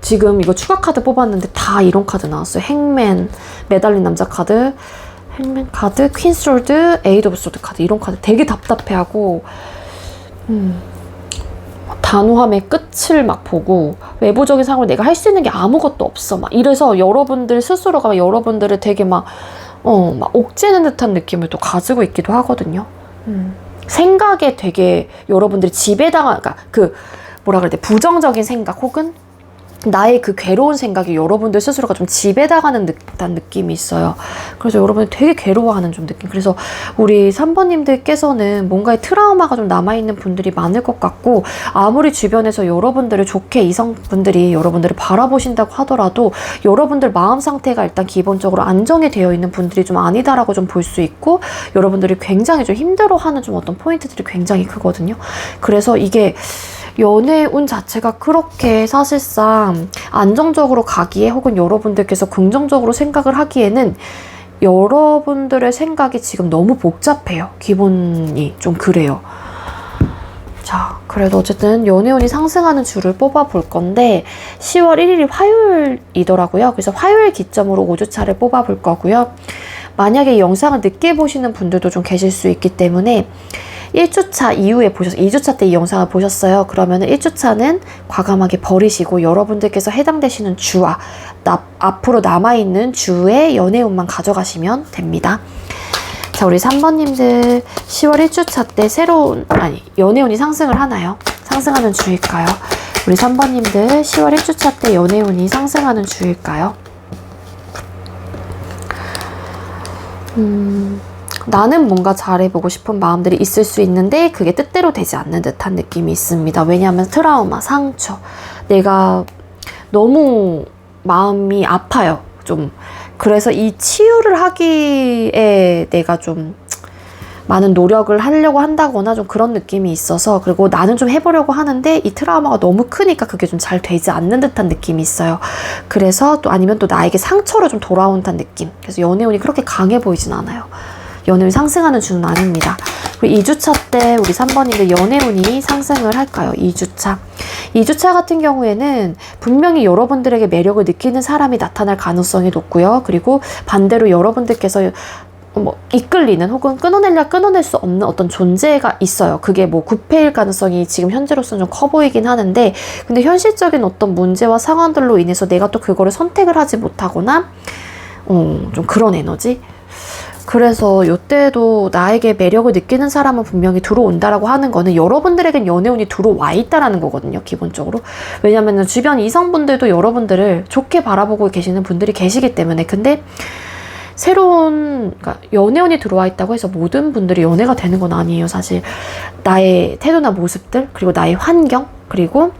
지금 이거 추가 카드 뽑았는데 다 이런 카드 나왔어요. 행맨, 매달린 남자 카드, 행맨 카드, 퀸 솔드, 에이드 오브 소드 카드, 이런 카드 되게 답답해하고 단호함의 끝을 막 보고 외부적인 상황을 내가 할 수 있는 게 아무것도 없어 막 이래서 여러분들 스스로가 여러분들을 되게 막 옥죄는 듯한 느낌을 또 가지고 있기도 하거든요. 생각에 되게 여러분들이 지배당한, 그러니까 그 뭐라 그래야 돼, 부정적인 생각 혹은 나의 그 괴로운 생각이 여러분들 스스로가 좀 지배당하는 듯한 느낌이 있어요. 그래서 여러분이 되게 괴로워하는 좀 느낌. 그래서 우리 3번님들께서는 뭔가의 트라우마가 좀 남아있는 분들이 많을 것 같고, 아무리 주변에서 여러분들을 좋게 이성분들이 여러분들을 바라보신다고 하더라도 여러분들 마음 상태가 일단 기본적으로 안정이 되어 있는 분들이 좀 아니다라고 좀 볼 수 있고, 여러분들이 굉장히 좀 힘들어하는 좀 어떤 포인트들이 굉장히 크거든요. 그래서 이게 연애운 자체가 그렇게 사실상 안정적으로 가기에 혹은 여러분들께서 긍정적으로 생각을 하기에는 여러분들의 생각이 지금 너무 복잡해요. 기본이 좀 그래요. 자, 그래도 어쨌든 연애운이 상승하는 주를 뽑아볼 건데 10월 1일이 화요일이더라고요. 그래서 화요일 기점으로 5주차를 뽑아볼 거고요. 만약에 이 영상을 늦게 보시는 분들도 좀 계실 수 있기 때문에 1주차 이후에 2주차 때 이 영상을 보셨어요. 그러면 1주차는 과감하게 버리시고 여러분들께서 해당되시는 주와 앞으로 남아있는 주의 연애운만 가져가시면 됩니다. 자, 우리 3번님들 10월 1주차 때 연애운이 상승을 하나요? 상승하는 주일까요? 우리 3번님들 10월 1주차 때 연애운이 상승하는 주일까요? 나는 뭔가 잘해보고 싶은 마음들이 있을 수 있는데 그게 뜻대로 되지 않는 듯한 느낌이 있습니다. 왜냐하면 트라우마, 상처, 내가 너무 마음이 아파요. 좀 그래서 이 치유를 하기에 내가 좀 많은 노력을 하려고 한다거나 좀 그런 느낌이 있어서, 그리고 나는 좀 해보려고 하는데 이 트라우마가 너무 크니까 그게 좀 잘 되지 않는 듯한 느낌이 있어요. 그래서 또 아니면 또 나에게 상처로 좀 돌아온다는 느낌. 그래서 연애운이 그렇게 강해 보이진 않아요. 연애운이 상승하는 주는 아닙니다. 그리고 2주차 때 우리 3번인데 연애운이 상승을 할까요? 2주차. 2주차 같은 경우에는 분명히 여러분들에게 매력을 느끼는 사람이 나타날 가능성이 높고요. 그리고 반대로 여러분들께서 이끌리는 혹은 끊어낼 수 없는 어떤 존재가 있어요. 그게 뭐 구패일 가능성이 지금 현재로서는 좀 커 보이긴 하는데, 근데 현실적인 어떤 문제와 상황들로 인해서 내가 또 그거를 선택을 하지 못하거나 좀 그런 에너지? 그래서 이때도 나에게 매력을 느끼는 사람은 분명히 들어온다라고 하는 거는 여러분들에겐 연애운이 들어와 있다라는 거거든요, 기본적으로. 왜냐면은 주변 이성분들도 여러분들을 좋게 바라보고 계시는 분들이 계시기 때문에. 근데 새로운, 그러니까 연애운이 들어와 있다고 해서 모든 분들이 연애가 되는 건 아니에요, 사실. 나의 태도나 모습들, 그리고 나의 환경, 그리고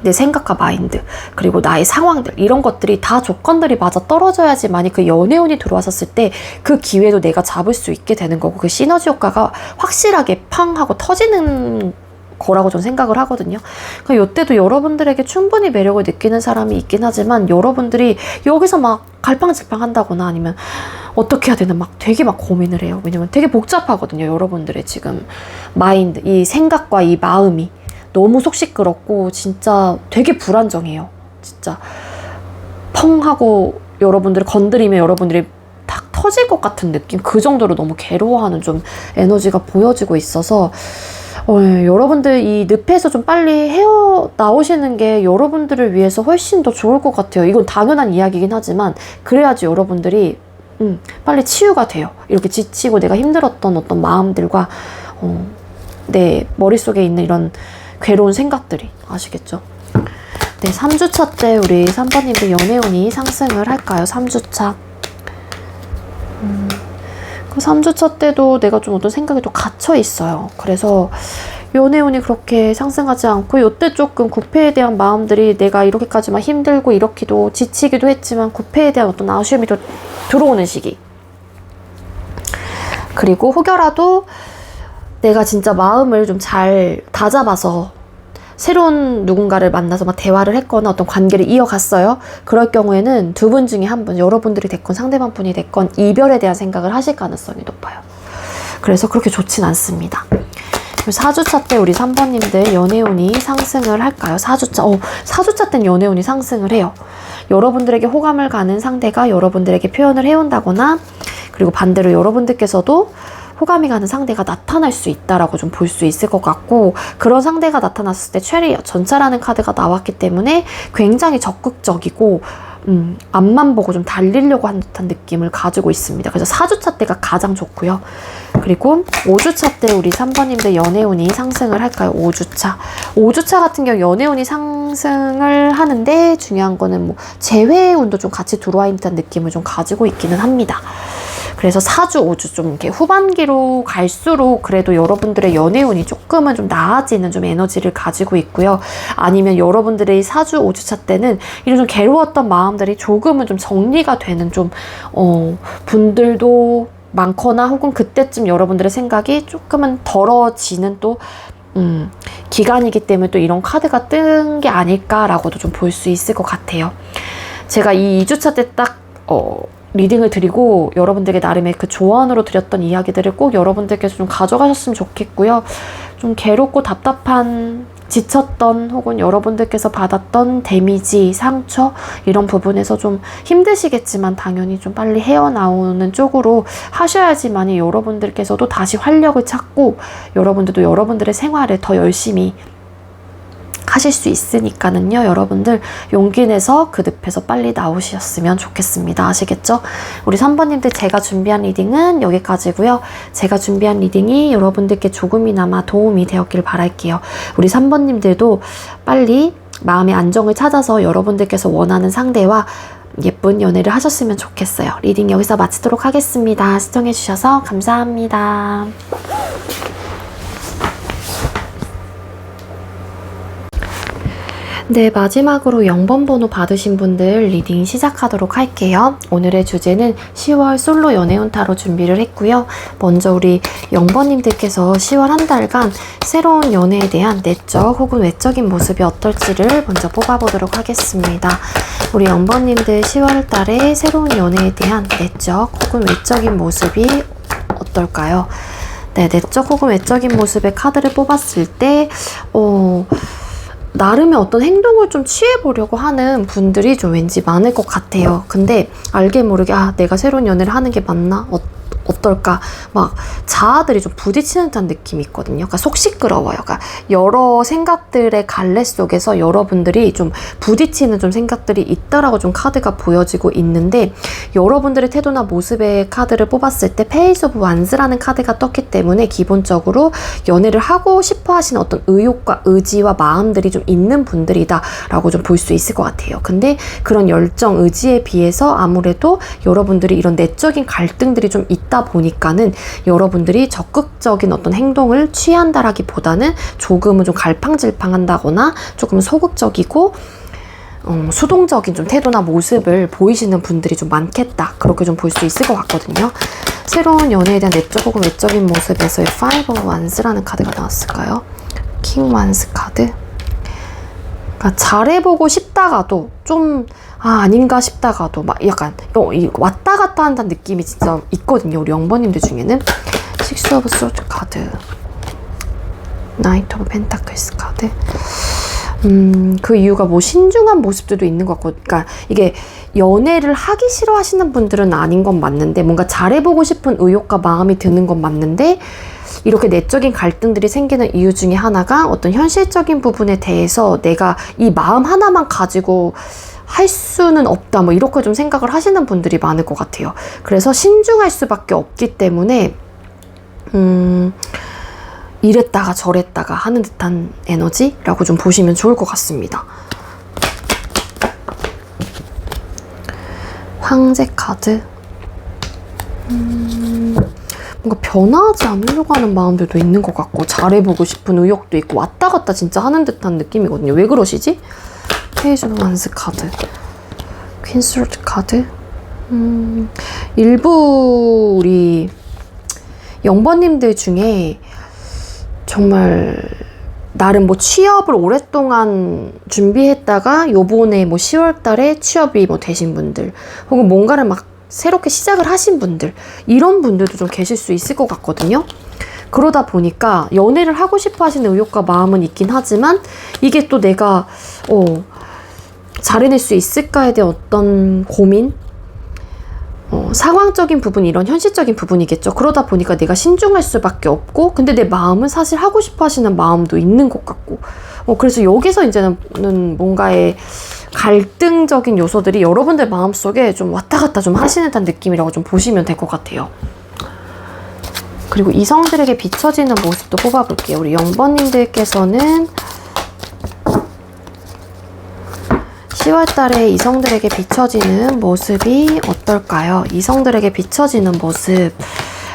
내 생각과 마인드, 그리고 나의 상황들, 이런 것들이 다 조건들이 맞아 떨어져야지만이 그 연애운이 들어왔었을 때 그 기회도 내가 잡을 수 있게 되는 거고, 그 시너지 효과가 확실하게 팡 하고 터지는 거라고 저는 생각을 하거든요. 그러니까 이때도 여러분들에게 충분히 매력을 느끼는 사람이 있긴 하지만, 여러분들이 여기서 막 갈팡질팡 한다거나 아니면 어떻게 해야 되나 막 되게 막 고민을 해요. 왜냐면 되게 복잡하거든요, 여러분들의 지금 마인드, 이 생각과 이 마음이 너무 속 시끄럽고 진짜 되게 불안정해요. 진짜 펑 하고 여러분들을 건드리면 여러분들이 탁 터질 것 같은 느낌, 그 정도로 너무 괴로워하는 좀 에너지가 보여지고 있어서 여러분들 이 늪에서 좀 빨리 헤어나오시는 게 여러분들을 위해서 훨씬 더 좋을 것 같아요. 이건 당연한 이야기긴 하지만 그래야지 여러분들이 빨리 치유가 돼요. 이렇게 지치고 내가 힘들었던 어떤 마음들과 내 머릿속에 있는 이런 괴로운 생각들이, 아시겠죠? 네, 3주차 때 우리 3번님들 연애운이 상승을 할까요? 3주차. 그 3주차 때도 내가 좀 어떤 생각에 또 갇혀 있어요. 그래서 연애운이 그렇게 상승하지 않고, 이때 조금 구패에 대한 마음들이, 내가 이렇게까지 막 힘들고 이렇기도 지치기도 했지만 구패에 대한 어떤 아쉬움이 또 들어오는 시기. 그리고 혹여라도 내가 진짜 마음을 좀 잘 다잡아서 새로운 누군가를 만나서 막 대화를 했거나 어떤 관계를 이어갔어요. 그럴 경우에는 두 분 중에 한 분, 여러분들이 됐건 상대방 분이 됐건 이별에 대한 생각을 하실 가능성이 높아요. 그래서 그렇게 좋진 않습니다. 4주차 때 우리 3번님들 연애운이 상승을 할까요? 4주차 땐 연애운이 상승을 해요. 여러분들에게 호감을 가는 상대가 여러분들에게 표현을 해온다거나, 그리고 반대로 여러분들께서도 호감이 가는 상대가 나타날 수 있다라고 좀 볼 수 있을 것 같고, 그런 상대가 나타났을 때 체리엇, 전차라는 카드가 나왔기 때문에 굉장히 적극적이고 앞만 보고 좀 달리려고 하는 듯한 느낌을 가지고 있습니다. 그래서 4주차 때가 가장 좋고요. 그리고 5주차 때 우리 3번님들 연애운이 상승을 할까요? 5주차 같은 경우 연애운이 상승을 하는데, 중요한 거는 뭐 재회운도 좀 같이 들어와 있는 듯한 느낌을 좀 가지고 있기는 합니다. 그래서 4주, 5주 좀 이렇게 후반기로 갈수록 그래도 여러분들의 연애운이 조금은 좀 나아지는 좀 에너지를 가지고 있고요. 아니면 여러분들의 4주, 5주차 때는 이런 좀 괴로웠던 마음들이 조금은 좀 정리가 되는 좀 분들도 많거나, 혹은 그때쯤 여러분들의 생각이 조금은 덜어지는 또 기간이기 때문에 또 이런 카드가 뜬 게 아닐까라고도 좀 볼 수 있을 것 같아요. 제가 이 2주차 때 딱 리딩을 드리고 여러분들에게 나름의 그 조언으로 드렸던 이야기들을 꼭 여러분들께서 좀 가져가셨으면 좋겠고요. 좀 괴롭고 답답한, 지쳤던, 혹은 여러분들께서 받았던 데미지, 상처, 이런 부분에서 좀 힘드시겠지만 당연히 좀 빨리 헤어나오는 쪽으로 하셔야지만이 여러분들께서도 다시 활력을 찾고 여러분들도 여러분들의 생활을 더 열심히 하실 수 있으니까는요. 여러분들 용기 내서 그 늪에서 빨리 나오셨으면 좋겠습니다. 아시겠죠? 우리 3번님들 제가 준비한 리딩은 여기까지고요. 제가 준비한 리딩이 여러분들께 조금이나마 도움이 되었길 바랄게요. 우리 3번님들도 빨리 마음의 안정을 찾아서 여러분들께서 원하는 상대와 예쁜 연애를 하셨으면 좋겠어요. 리딩 여기서 마치도록 하겠습니다. 시청해주셔서 감사합니다. 네, 마지막으로 0번 번호 받으신 분들 리딩 시작하도록 할게요. 오늘의 주제는 10월 솔로 연애운 타로 준비를 했고요. 먼저 우리 0번님들께서 10월 한 달간 새로운 연애에 대한 내적 혹은 외적인 모습이 어떨지를 먼저 뽑아보도록 하겠습니다. 우리 0번님들 10월 달에 새로운 연애에 대한 내적 혹은 외적인 모습이 어떨까요? 네, 내적 혹은 외적인 모습의 카드를 뽑았을 때 나름의 어떤 행동을 좀 취해보려고 하는 분들이 좀 왠지 많을 것 같아요. 근데 알게 모르게 내가 새로운 연애를 하는 게 맞나? 어떨까? 막 자아들이 좀 부딪히는 듯한 느낌이 있거든요. 그러니까 속 시끄러워요. 그러니까 여러 생각들의 갈래 속에서 여러분들이 좀 부딪히는 좀 생각들이 있다라고 좀 카드가 보여지고 있는데, 여러분들의 태도나 모습의 카드를 뽑았을 때 페이스 오브 완스라는 카드가 떴기 때문에 기본적으로 연애를 하고 싶어 하시는 어떤 의욕과 의지와 마음들이 좀 있는 분들이다 라고 좀 볼 수 있을 것 같아요. 근데 그런 열정, 의지에 비해서 아무래도 여러분들이 이런 내적인 갈등들이 좀 있다 보니까는 여러분들이 적극적인 어떤 행동을 취한다라기보다는 조금은 좀 갈팡질팡한다거나 조금 소극적이고 수동적인 좀 태도나 모습을 보이시는 분들이 좀 많겠다, 그렇게 좀 볼 수 있을 것 같거든요. 새로운 연애에 대한 내적 혹은 외적인 모습에서의 Five of Wands라는 카드가 나왔을까요? King Wands 카드. 그러니까 잘해보고 싶다가도 좀 아닌가 싶다가도 막 약간 왔다 갔다 한다는 느낌이 진짜 있거든요. 우리 0번님들 중에는. Six of Swords 카드, Knight of Pentacles 카드. 그 이유가 뭐 신중한 모습들도 있는 것 같고, 그러니까 이게 연애를 하기 싫어하시는 분들은 아닌 건 맞는데, 뭔가 잘해보고 싶은 의욕과 마음이 드는 건 맞는데, 이렇게 내적인 갈등들이 생기는 이유 중에 하나가 어떤 현실적인 부분에 대해서 내가 이 마음 하나만 가지고 할 수는 없다, 뭐 이렇게 좀 생각을 하시는 분들이 많을 것 같아요. 그래서 신중할 수밖에 없기 때문에 이랬다가 저랬다가 하는 듯한 에너지라고 좀 보시면 좋을 것 같습니다. 황제 카드. 뭔가 변화하지 않으려고 하는 마음들도 있는 것 같고, 잘해보고 싶은 의욕도 있고, 왔다 갔다 진짜 하는 듯한 느낌이거든요. 왜 그러시지? 페이지 오브 완스 카드, 퀸 스워드 카드. 일부 우리 0번님들 중에 정말 나름 뭐 취업을 오랫동안 준비했다가 요번에 뭐 10월 달에 취업이 뭐 되신 분들, 혹은 뭔가를 막 새롭게 시작을 하신 분들, 이런 분들도 좀 계실 수 있을 것 같거든요. 그러다 보니까 연애를 하고 싶어 하시는 의욕과 마음은 있긴 하지만, 이게 또 내가 잘해낼 수 있을까에 대한 어떤 고민, 상황적인 부분, 이런 현실적인 부분이겠죠. 그러다 보니까 내가 신중할 수밖에 없고, 근데 내 마음은 사실 하고 싶어 하시는 마음도 있는 것 같고, 그래서 여기서 이제는 뭔가의 갈등적인 요소들이 여러분들 마음속에 좀 왔다 갔다 좀 하시는 듯한 느낌이라고 좀 보시면 될 것 같아요. 그리고 이성들에게 비춰지는 모습도 뽑아볼게요. 우리 0번님들께서는 10월 달에 이성들에게 비춰지는 모습이 어떨까요? 이성들에게 비춰지는 모습.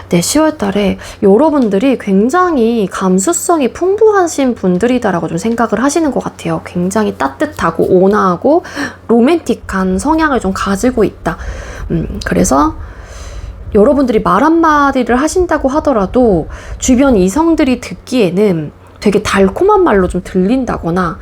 네, 10월 달에 여러분들이 굉장히 감수성이 풍부하신 분들이다라고 좀 생각을 하시는 것 같아요. 굉장히 따뜻하고 온화하고 로맨틱한 성향을 좀 가지고 있다. 그래서 여러분들이 말 한마디를 하신다고 하더라도 주변 이성들이 듣기에는 되게 달콤한 말로 좀 들린다거나,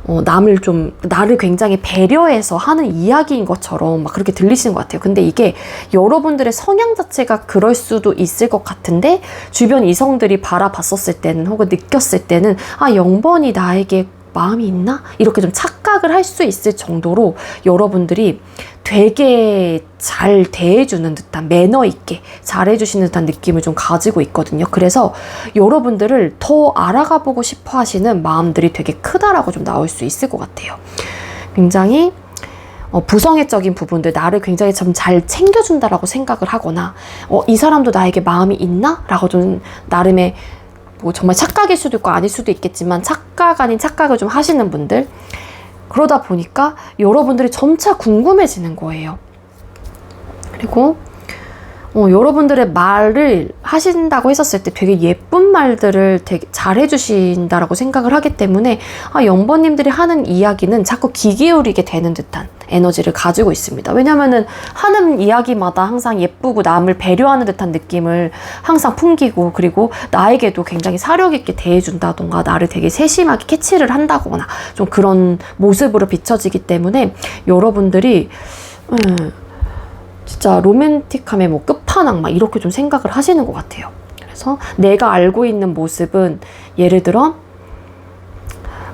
나를 굉장히 배려해서 하는 이야기인 것처럼 막 그렇게 들리시는 것 같아요. 근데 이게 여러분들의 성향 자체가 그럴 수도 있을 것 같은데, 주변 이성들이 바라봤었을 때는, 혹은 느꼈을 때는 0번이 나에게 마음이 있나? 이렇게 좀 착각을 할 수 있을 정도로 여러분들이 되게 잘 대해주는 듯한, 매너 있게 잘해주시는 듯한 느낌을 좀 가지고 있거든요. 그래서 여러분들을 더 알아가 보고 싶어 하시는 마음들이 되게 크다라고 좀 나올 수 있을 것 같아요. 굉장히 부성애적인 부분들, 나를 굉장히 좀 잘 챙겨준다라고 생각을 하거나, 이 사람도 나에게 마음이 있나? 라고 좀 나름의 뭐 정말 착각일 수도 있고 아닐 수도 있겠지만, 착각 아닌 착각을 좀 하시는 분들, 그러다 보니까 여러분들이 점차 궁금해지는 거예요. 그리고 여러분들의 말을 하신다고 했었을 때 되게 예쁜 말들을 되게 잘 해주신다라고 생각을 하기 때문에 0번님들이 하는 이야기는 자꾸 귀 기울이게 되는 듯한 에너지를 가지고 있습니다. 왜냐면은 하는 이야기마다 항상 예쁘고 남을 배려하는 듯한 느낌을 항상 풍기고, 그리고 나에게도 굉장히 사력 있게 대해준다던가 나를 되게 세심하게 캐치를 한다거나 좀 그런 모습으로 비춰지기 때문에 여러분들이 진짜 로맨틱함의 뭐 끝판왕 막 이렇게 좀 생각을 하시는 것 같아요. 그래서 내가 알고 있는 모습은 예를 들어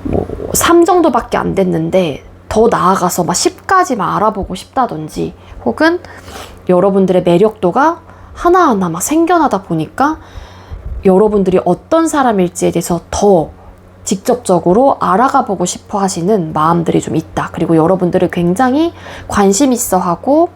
뭐 3 정도밖에 안 됐는데 더 나아가서 막 10까지 막 알아보고 싶다든지, 혹은 여러분들의 매력도가 하나하나 막 생겨나다 보니까 여러분들이 어떤 사람일지에 대해서 더 직접적으로 알아가 보고 싶어 하시는 마음들이 좀 있다. 그리고 여러분들을 굉장히 관심 있어 하고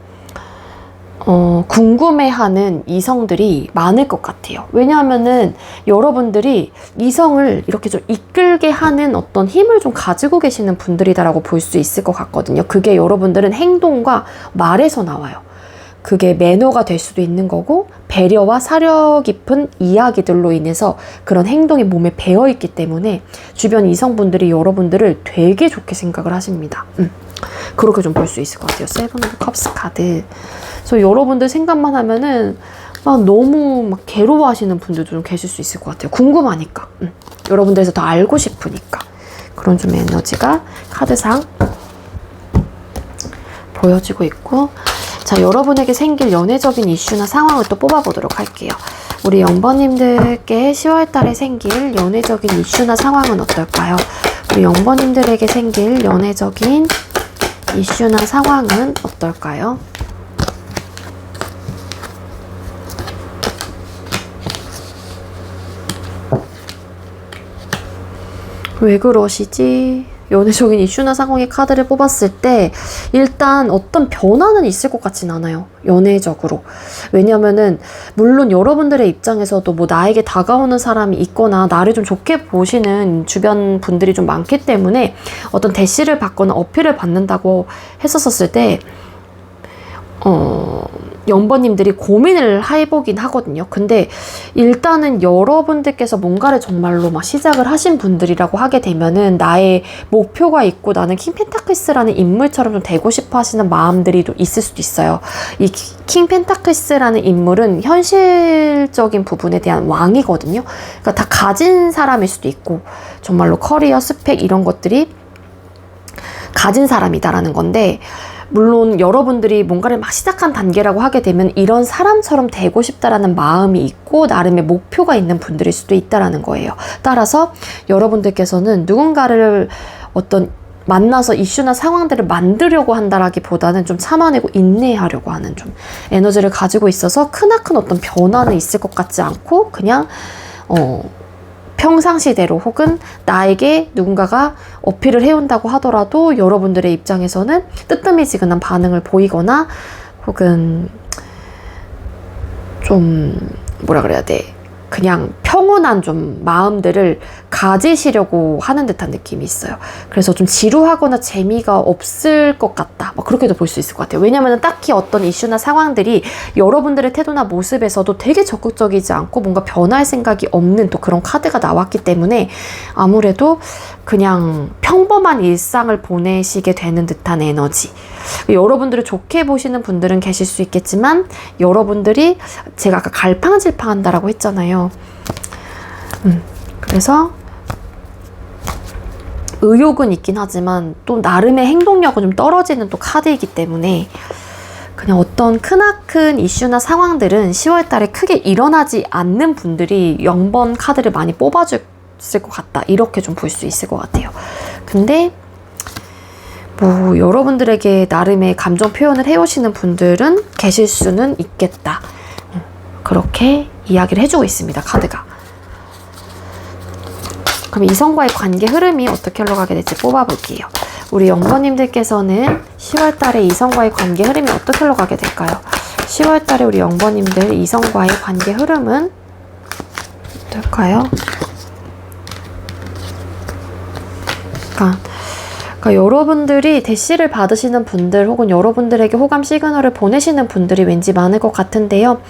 궁금해하는 이성들이 많을 것 같아요. 왜냐하면은 여러분들이 이성을 이렇게 좀 이끌게 하는 어떤 힘을 좀 가지고 계시는 분들이다라고 볼 수 있을 것 같거든요. 그게 여러분들은 행동과 말에서 나와요. 그게 매너가 될 수도 있는 거고, 배려와 사려 깊은 이야기들로 인해서 그런 행동이 몸에 배어있기 때문에 주변 이성분들이 여러분들을 되게 좋게 생각을 하십니다. 그렇게 좀 볼 수 있을 것 같아요. 세븐 오브 컵스 카드. 그래서 여러분들 생각만 하면은 막 너무 막 괴로워하시는 분들도 좀 계실 수 있을 것 같아요. 궁금하니까. 여러분들에서 더 알고 싶으니까. 그런 좀 에너지가 카드상 보여지고 있고, 자, 여러분에게 생길 연애적인 이슈나 상황을 또 뽑아보도록 할게요. 우리 0번님들께 10월 달에 생길 연애적인 이슈나 상황은 어떨까요? 우리 0번님들에게 생길 연애적인 이슈나 상황은 어떨까요? 왜 그러시지? 연애적인 이슈나 상황의 카드를 뽑았을 때 일단 어떤 변화는 있을 것 같진 않아요. 연애적으로. 왜냐면은 물론 여러분들의 입장에서도 뭐 나에게 다가오는 사람이 있거나 나를 좀 좋게 보시는 주변 분들이 좀 많기 때문에 어떤 대시를 받거나 어필을 받는다고 했었을 때 0번님들이 고민을 해보긴 하거든요. 근데 일단은 여러분들께서 뭔가를 정말로 막 시작을 하신 분들이라고 하게 되면은 나의 목표가 있고 나는 킹 펜타클스라는 인물처럼 좀 되고 싶어 하시는 마음들이 또 있을 수도 있어요. 이 킹 펜타클스라는 인물은 현실적인 부분에 대한 왕이거든요. 그러니까 다 가진 사람일 수도 있고, 정말로 커리어, 스펙 이런 것들이 가진 사람이다라는 건데, 물론 여러분들이 뭔가를 막 시작한 단계라고 하게 되면 이런 사람처럼 되고 싶다라는 마음이 있고 나름의 목표가 있는 분들일 수도 있다라는 거예요. 따라서 여러분들께서는 누군가를 어떤 만나서 이슈나 상황들을 만들려고 한다라기보다는 좀 참아내고 인내하려고 하는 좀 에너지를 가지고 있어서 크나큰 어떤 변화는 있을 것 같지 않고, 그냥 평상시대로 혹은 나에게 누군가가 어필을 해온다고 하더라도 여러분들의 입장에서는 뜨뜻미지근한 반응을 보이거나, 혹은 좀 뭐라 그래야 돼, 그냥 평온한 좀 마음들을 가지시려고 하는 듯한 느낌이 있어요. 그래서 좀 지루하거나 재미가 없을 것 같다, 막 그렇게도 볼 수 있을 것 같아요. 왜냐면 딱히 어떤 이슈나 상황들이 여러분들의 태도나 모습에서도 되게 적극적이지 않고 뭔가 변할 생각이 없는 또 그런 카드가 나왔기 때문에 아무래도 그냥 평범한 일상을 보내시게 되는 듯한 에너지. 여러분들을 좋게 보시는 분들은 계실 수 있겠지만, 여러분들이 제가 아까 갈팡질팡한다라고 했잖아요. 그래서 의욕은 있긴 하지만 또 나름의 행동력은 좀 떨어지는 또 카드이기 때문에 그냥 어떤 크나큰 이슈나 상황들은 10월 달에 크게 일어나지 않는 분들이 0번 카드를 많이 뽑아줬을 것 같다, 이렇게 좀 볼 수 있을 것 같아요. 근데 뭐 여러분들에게 나름의 감정 표현을 해오시는 분들은 계실 수는 있겠다, 그렇게 이야기를 해주고 있습니다, 카드가. 그럼 이성과의 관계 흐름이 어떻게 흘러가게 될지 뽑아볼게요. 우리 0번님들께서는 10월 달에 이성과의 관계 흐름이 어떻게 흘러가게 될까요? 10월 달에 우리 0번님들 이성과의 관계 흐름은 어떨까요? 그러니까 여러분들이 대시를 받으시는 분들 혹은 여러분들에게 호감 시그널을 보내시는 분들이 왠지 많을 것 같은데요.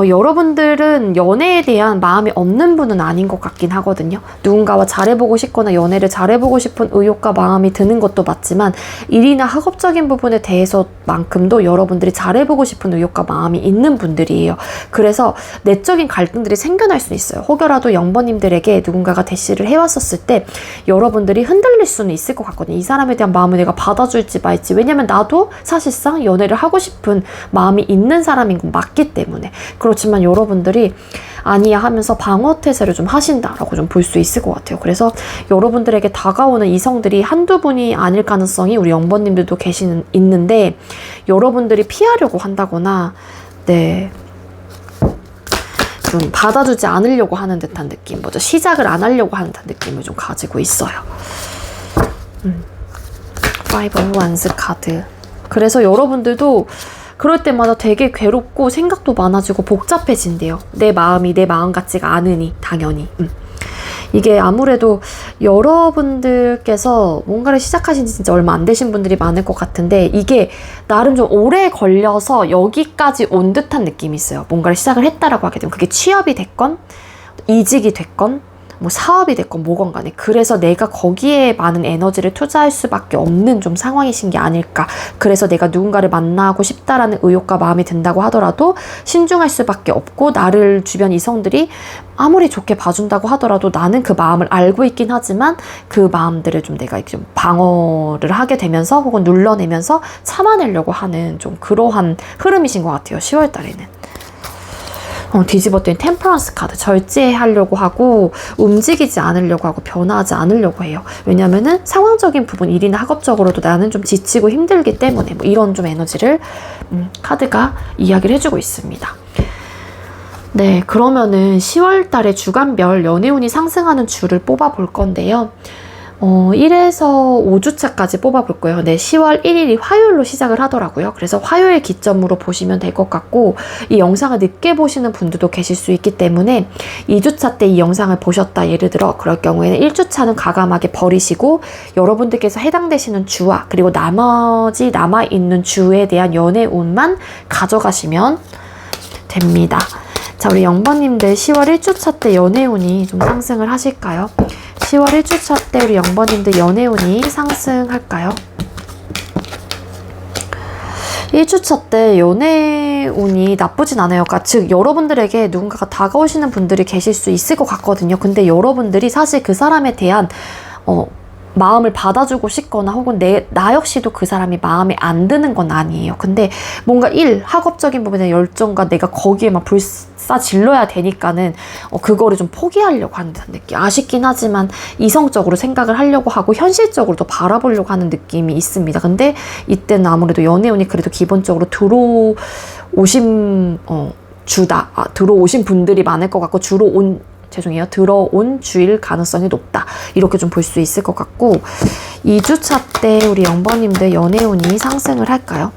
여러분들은 연애에 대한 마음이 없는 분은 아닌 것 같긴 하거든요. 누군가와 잘해보고 싶거나 연애를 잘해보고 싶은 의욕과 마음이 드는 것도 맞지만 일이나 학업적인 부분에 대해서만큼도 여러분들이 잘해보고 싶은 의욕과 마음이 있는 분들이에요. 그래서 내적인 갈등들이 생겨날 수 있어요. 혹여라도 0번님들에게 누군가가 대시를 해왔었을 때 여러분들이 흔들릴 수는 있을 것 같거든요. 이 사람에 대한 마음을 내가 받아줄지 말지. 왜냐면 나도 사실상 연애를 하고 싶은 마음이 있는 사람인 건 맞기 때문에. 그렇지만 여러분들이 아니야 하면서 방어태세를 좀 하신다라고 좀 볼 수 있을 것 같아요. 그래서 여러분들에게 다가오는 이성들이 한두 분이 아닐 가능성이 우리 0번님들도 있는데 여러분들이 피하려고 한다거나 네, 좀 받아주지 않으려고 하는 듯한 느낌, 먼저 시작을 안 하려고 하는 듯한 느낌을 좀 가지고 있어요. Five of Wands 카드. 그래서 여러분들도 그럴 때마다 되게 괴롭고 생각도 많아지고 복잡해진대요. 내 마음이 내 마음 같지가 않으니 당연히. 이게 아무래도 여러분들께서 뭔가를 시작하신 지 진짜 얼마 안 되신 분들이 많을 것 같은데 이게 나름 좀 오래 걸려서 여기까지 온 듯한 느낌이 있어요. 뭔가를 시작을 했다라고 하게 되면 그게 취업이 됐건 이직이 됐건 뭐 사업이 됐건 뭐건 간에 그래서 내가 거기에 많은 에너지를 투자할 수밖에 없는 좀 상황이신 게 아닐까. 그래서 내가 누군가를 만나고 싶다라는 의욕과 마음이 든다고 하더라도 신중할 수밖에 없고 나를 주변 이성들이 아무리 좋게 봐준다고 하더라도 나는 그 마음을 알고 있긴 하지만 그 마음들을 좀 내가 좀 방어를 하게 되면서 혹은 눌러내면서 참아내려고 하는 좀 그러한 흐름이신 것 같아요. 10월 달에는. 뒤집었더니 템퍼런스 카드. 절제하려고 하고 움직이지 않으려고 하고 변화하지 않으려고 해요. 왜냐면은 상황적인 부분, 일이나 학업적으로도 나는 좀 지치고 힘들기 때문에 뭐 이런 좀 에너지를 카드가 이야기를 해주고 있습니다. 네, 그러면은 10월 달에 주간별 연애운이 상승하는 주를 뽑아 볼 건데요. 1에서 5주차까지 뽑아볼 거예요. 네, 10월 1일이 화요일로 시작을 하더라고요. 그래서 화요일 기점으로 보시면 될 것 같고 이 영상을 늦게 보시는 분들도 계실 수 있기 때문에 2주차 때 이 영상을 보셨다 예를 들어 그럴 경우에는 1주차는 과감하게 버리시고 여러분들께서 해당되시는 주와 그리고 나머지 남아있는 주에 대한 연애운만 가져가시면 됩니다. 자, 우리 0번님들 10월 1주차 때 연애운이 좀 상승을 하실까요? 10월 1주차 때 우리 0번님들 연애운이 상승할까요? 1주차 때 연애운이 나쁘진 않아요. 그러니까 즉 여러분들에게 누군가가 다가오시는 분들이 계실 수 있을 것 같거든요. 근데 여러분들이 사실 그 사람에 대한 마음을 받아주고 싶거나 혹은 나 역시도 그 사람이 마음에 안 드는 건 아니에요. 근데 뭔가 학업적인 부분에 열정과 내가 거기에 막 불사질러야 되니까는 그거를 좀 포기하려고 하는 듯한 느낌. 아쉽긴 하지만 이성적으로 생각을 하려고 하고 현실적으로도 바라보려고 하는 느낌이 있습니다. 근데 이때는 아무래도 연애운이 그래도 기본적으로 들어오신 분들이 많을 것 같고 들어온 주일 가능성이 높다. 이렇게 좀 볼 수 있을 것 같고 2주차 때 우리 0번님들 연애운이 상승을 할까요?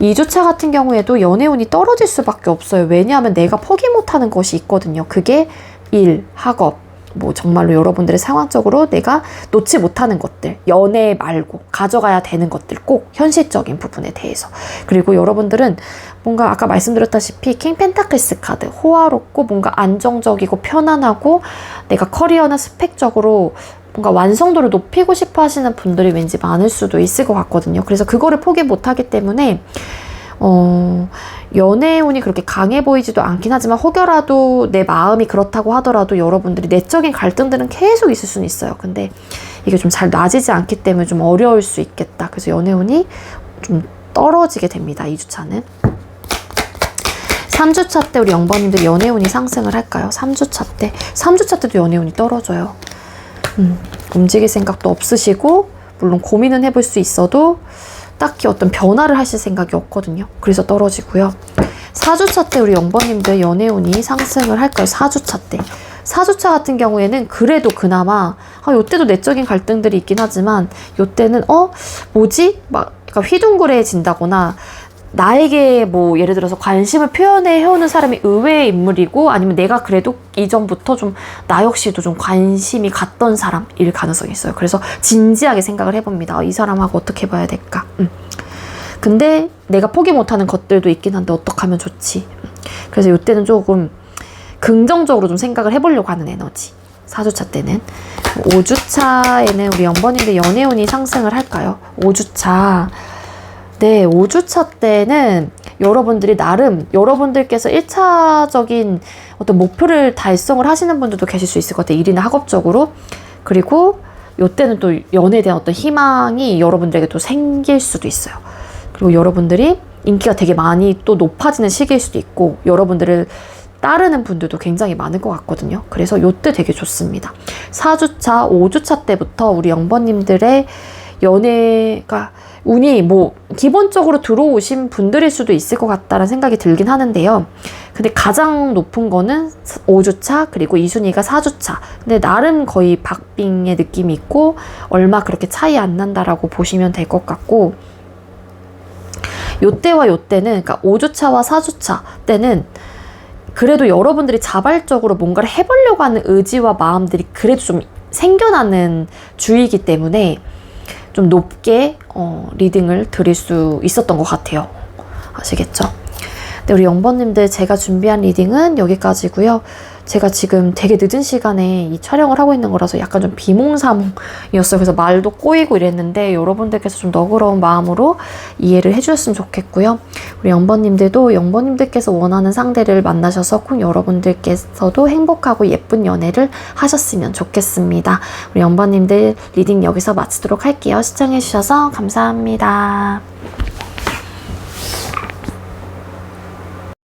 2주차 같은 경우에도 연애운이 떨어질 수밖에 없어요. 왜냐하면 내가 포기 못하는 것이 있거든요. 그게 일, 학업, 뭐 정말로 여러분들의 상황적으로 내가 놓지 못하는 것들, 연애 말고 가져가야 되는 것들 꼭 현실적인 부분에 대해서. 그리고 여러분들은 뭔가 아까 말씀드렸다시피 킹 펜타클스 카드, 호화롭고 뭔가 안정적이고 편안하고 내가 커리어나 스펙적으로 뭔가 완성도를 높이고 싶어 하시는 분들이 왠지 많을 수도 있을 것 같거든요. 그래서 그거를 포기 못하기 때문에 연애운이 그렇게 강해 보이지도 않긴 하지만 혹여라도 내 마음이 그렇다고 하더라도 여러분들이 내적인 갈등들은 계속 있을 수는 있어요. 근데 이게 좀 잘 놔지지 않기 때문에 좀 어려울 수 있겠다. 그래서 연애운이 좀 떨어지게 됩니다. 2주차는. 3주차 때 우리 0번님들 연애운이 상승을 할까요? 3주차 때도 연애운이 떨어져요. 움직일 생각도 없으시고 물론 고민은 해볼 수 있어도 딱히 어떤 변화를 하실 생각이 없거든요. 그래서 떨어지고요. 4주차 때 우리 0번님들 연애운이 상승을 할까요? 4주차 때. 4주차 같은 경우에는 그래도 그나마 요때도 내적인 갈등들이 있긴 하지만 요때는 뭐지? 막 그러니까 휘둥그레진다거나 나에게 뭐 예를 들어서 관심을 표현해 해오는 사람이 의외의 인물이고 아니면 내가 그래도 이전부터 좀 나 역시도 좀 관심이 갔던 사람일 가능성이 있어요. 그래서 진지하게 생각을 해봅니다. 이 사람하고 어떻게 봐야 될까? 근데 내가 포기 못하는 것들도 있긴 한데 어떻게 하면 좋지? 그래서 이때는 조금 긍정적으로 좀 생각을 해보려고 하는 에너지. 4주차 때는. 5주차에는 우리 연번님들 연애운이 상승을 할까요? 5주차. 네, 5주차 때는 여러분들이 나름 여러분들께서 1차적인 어떤 목표를 달성을 하시는 분들도 계실 수 있을 것 같아요. 일이나 학업적으로. 그리고 이때는 또 연애에 대한 어떤 희망이 여러분들에게 또 생길 수도 있어요. 그리고 여러분들이 인기가 되게 많이 또 높아지는 시기일 수도 있고 여러분들을 따르는 분들도 굉장히 많을 것 같거든요. 그래서 이때 되게 좋습니다. 4주차, 5주차 때부터 우리 영번님들의 연애가 운이 뭐 기본적으로 들어오신 분들일 수도 있을 것 같다는 생각이 들긴 하는데요. 근데 가장 높은 거는 5주차 그리고 2순위가 4주차. 근데 나름 거의 박빙의 느낌이 있고 얼마 그렇게 차이 안 난다라고 보시면 될 것 같고 요때와 요때는 그러니까 5주차와 4주차 때는 그래도 여러분들이 자발적으로 뭔가를 해보려고 하는 의지와 마음들이 그래도 좀 생겨나는 주이기 때문에 좀 높게 리딩을 드릴 수 있었던 것 같아요. 아시겠죠? 네, 우리 영번님들 제가 준비한 리딩은 여기까지고요. 제가 지금 되게 늦은 시간에 이 촬영을 하고 있는 거라서 약간 좀 비몽사몽이었어요. 그래서 말도 꼬이고 이랬는데 여러분들께서 좀 너그러운 마음으로 이해를 해주셨으면 좋겠고요. 우리 영번님들도 영번님들께서 원하는 상대를 만나셔서 꼭 여러분들께서도 행복하고 예쁜 연애를 하셨으면 좋겠습니다. 우리 영번님들 리딩 여기서 마치도록 할게요. 시청해주셔서 감사합니다.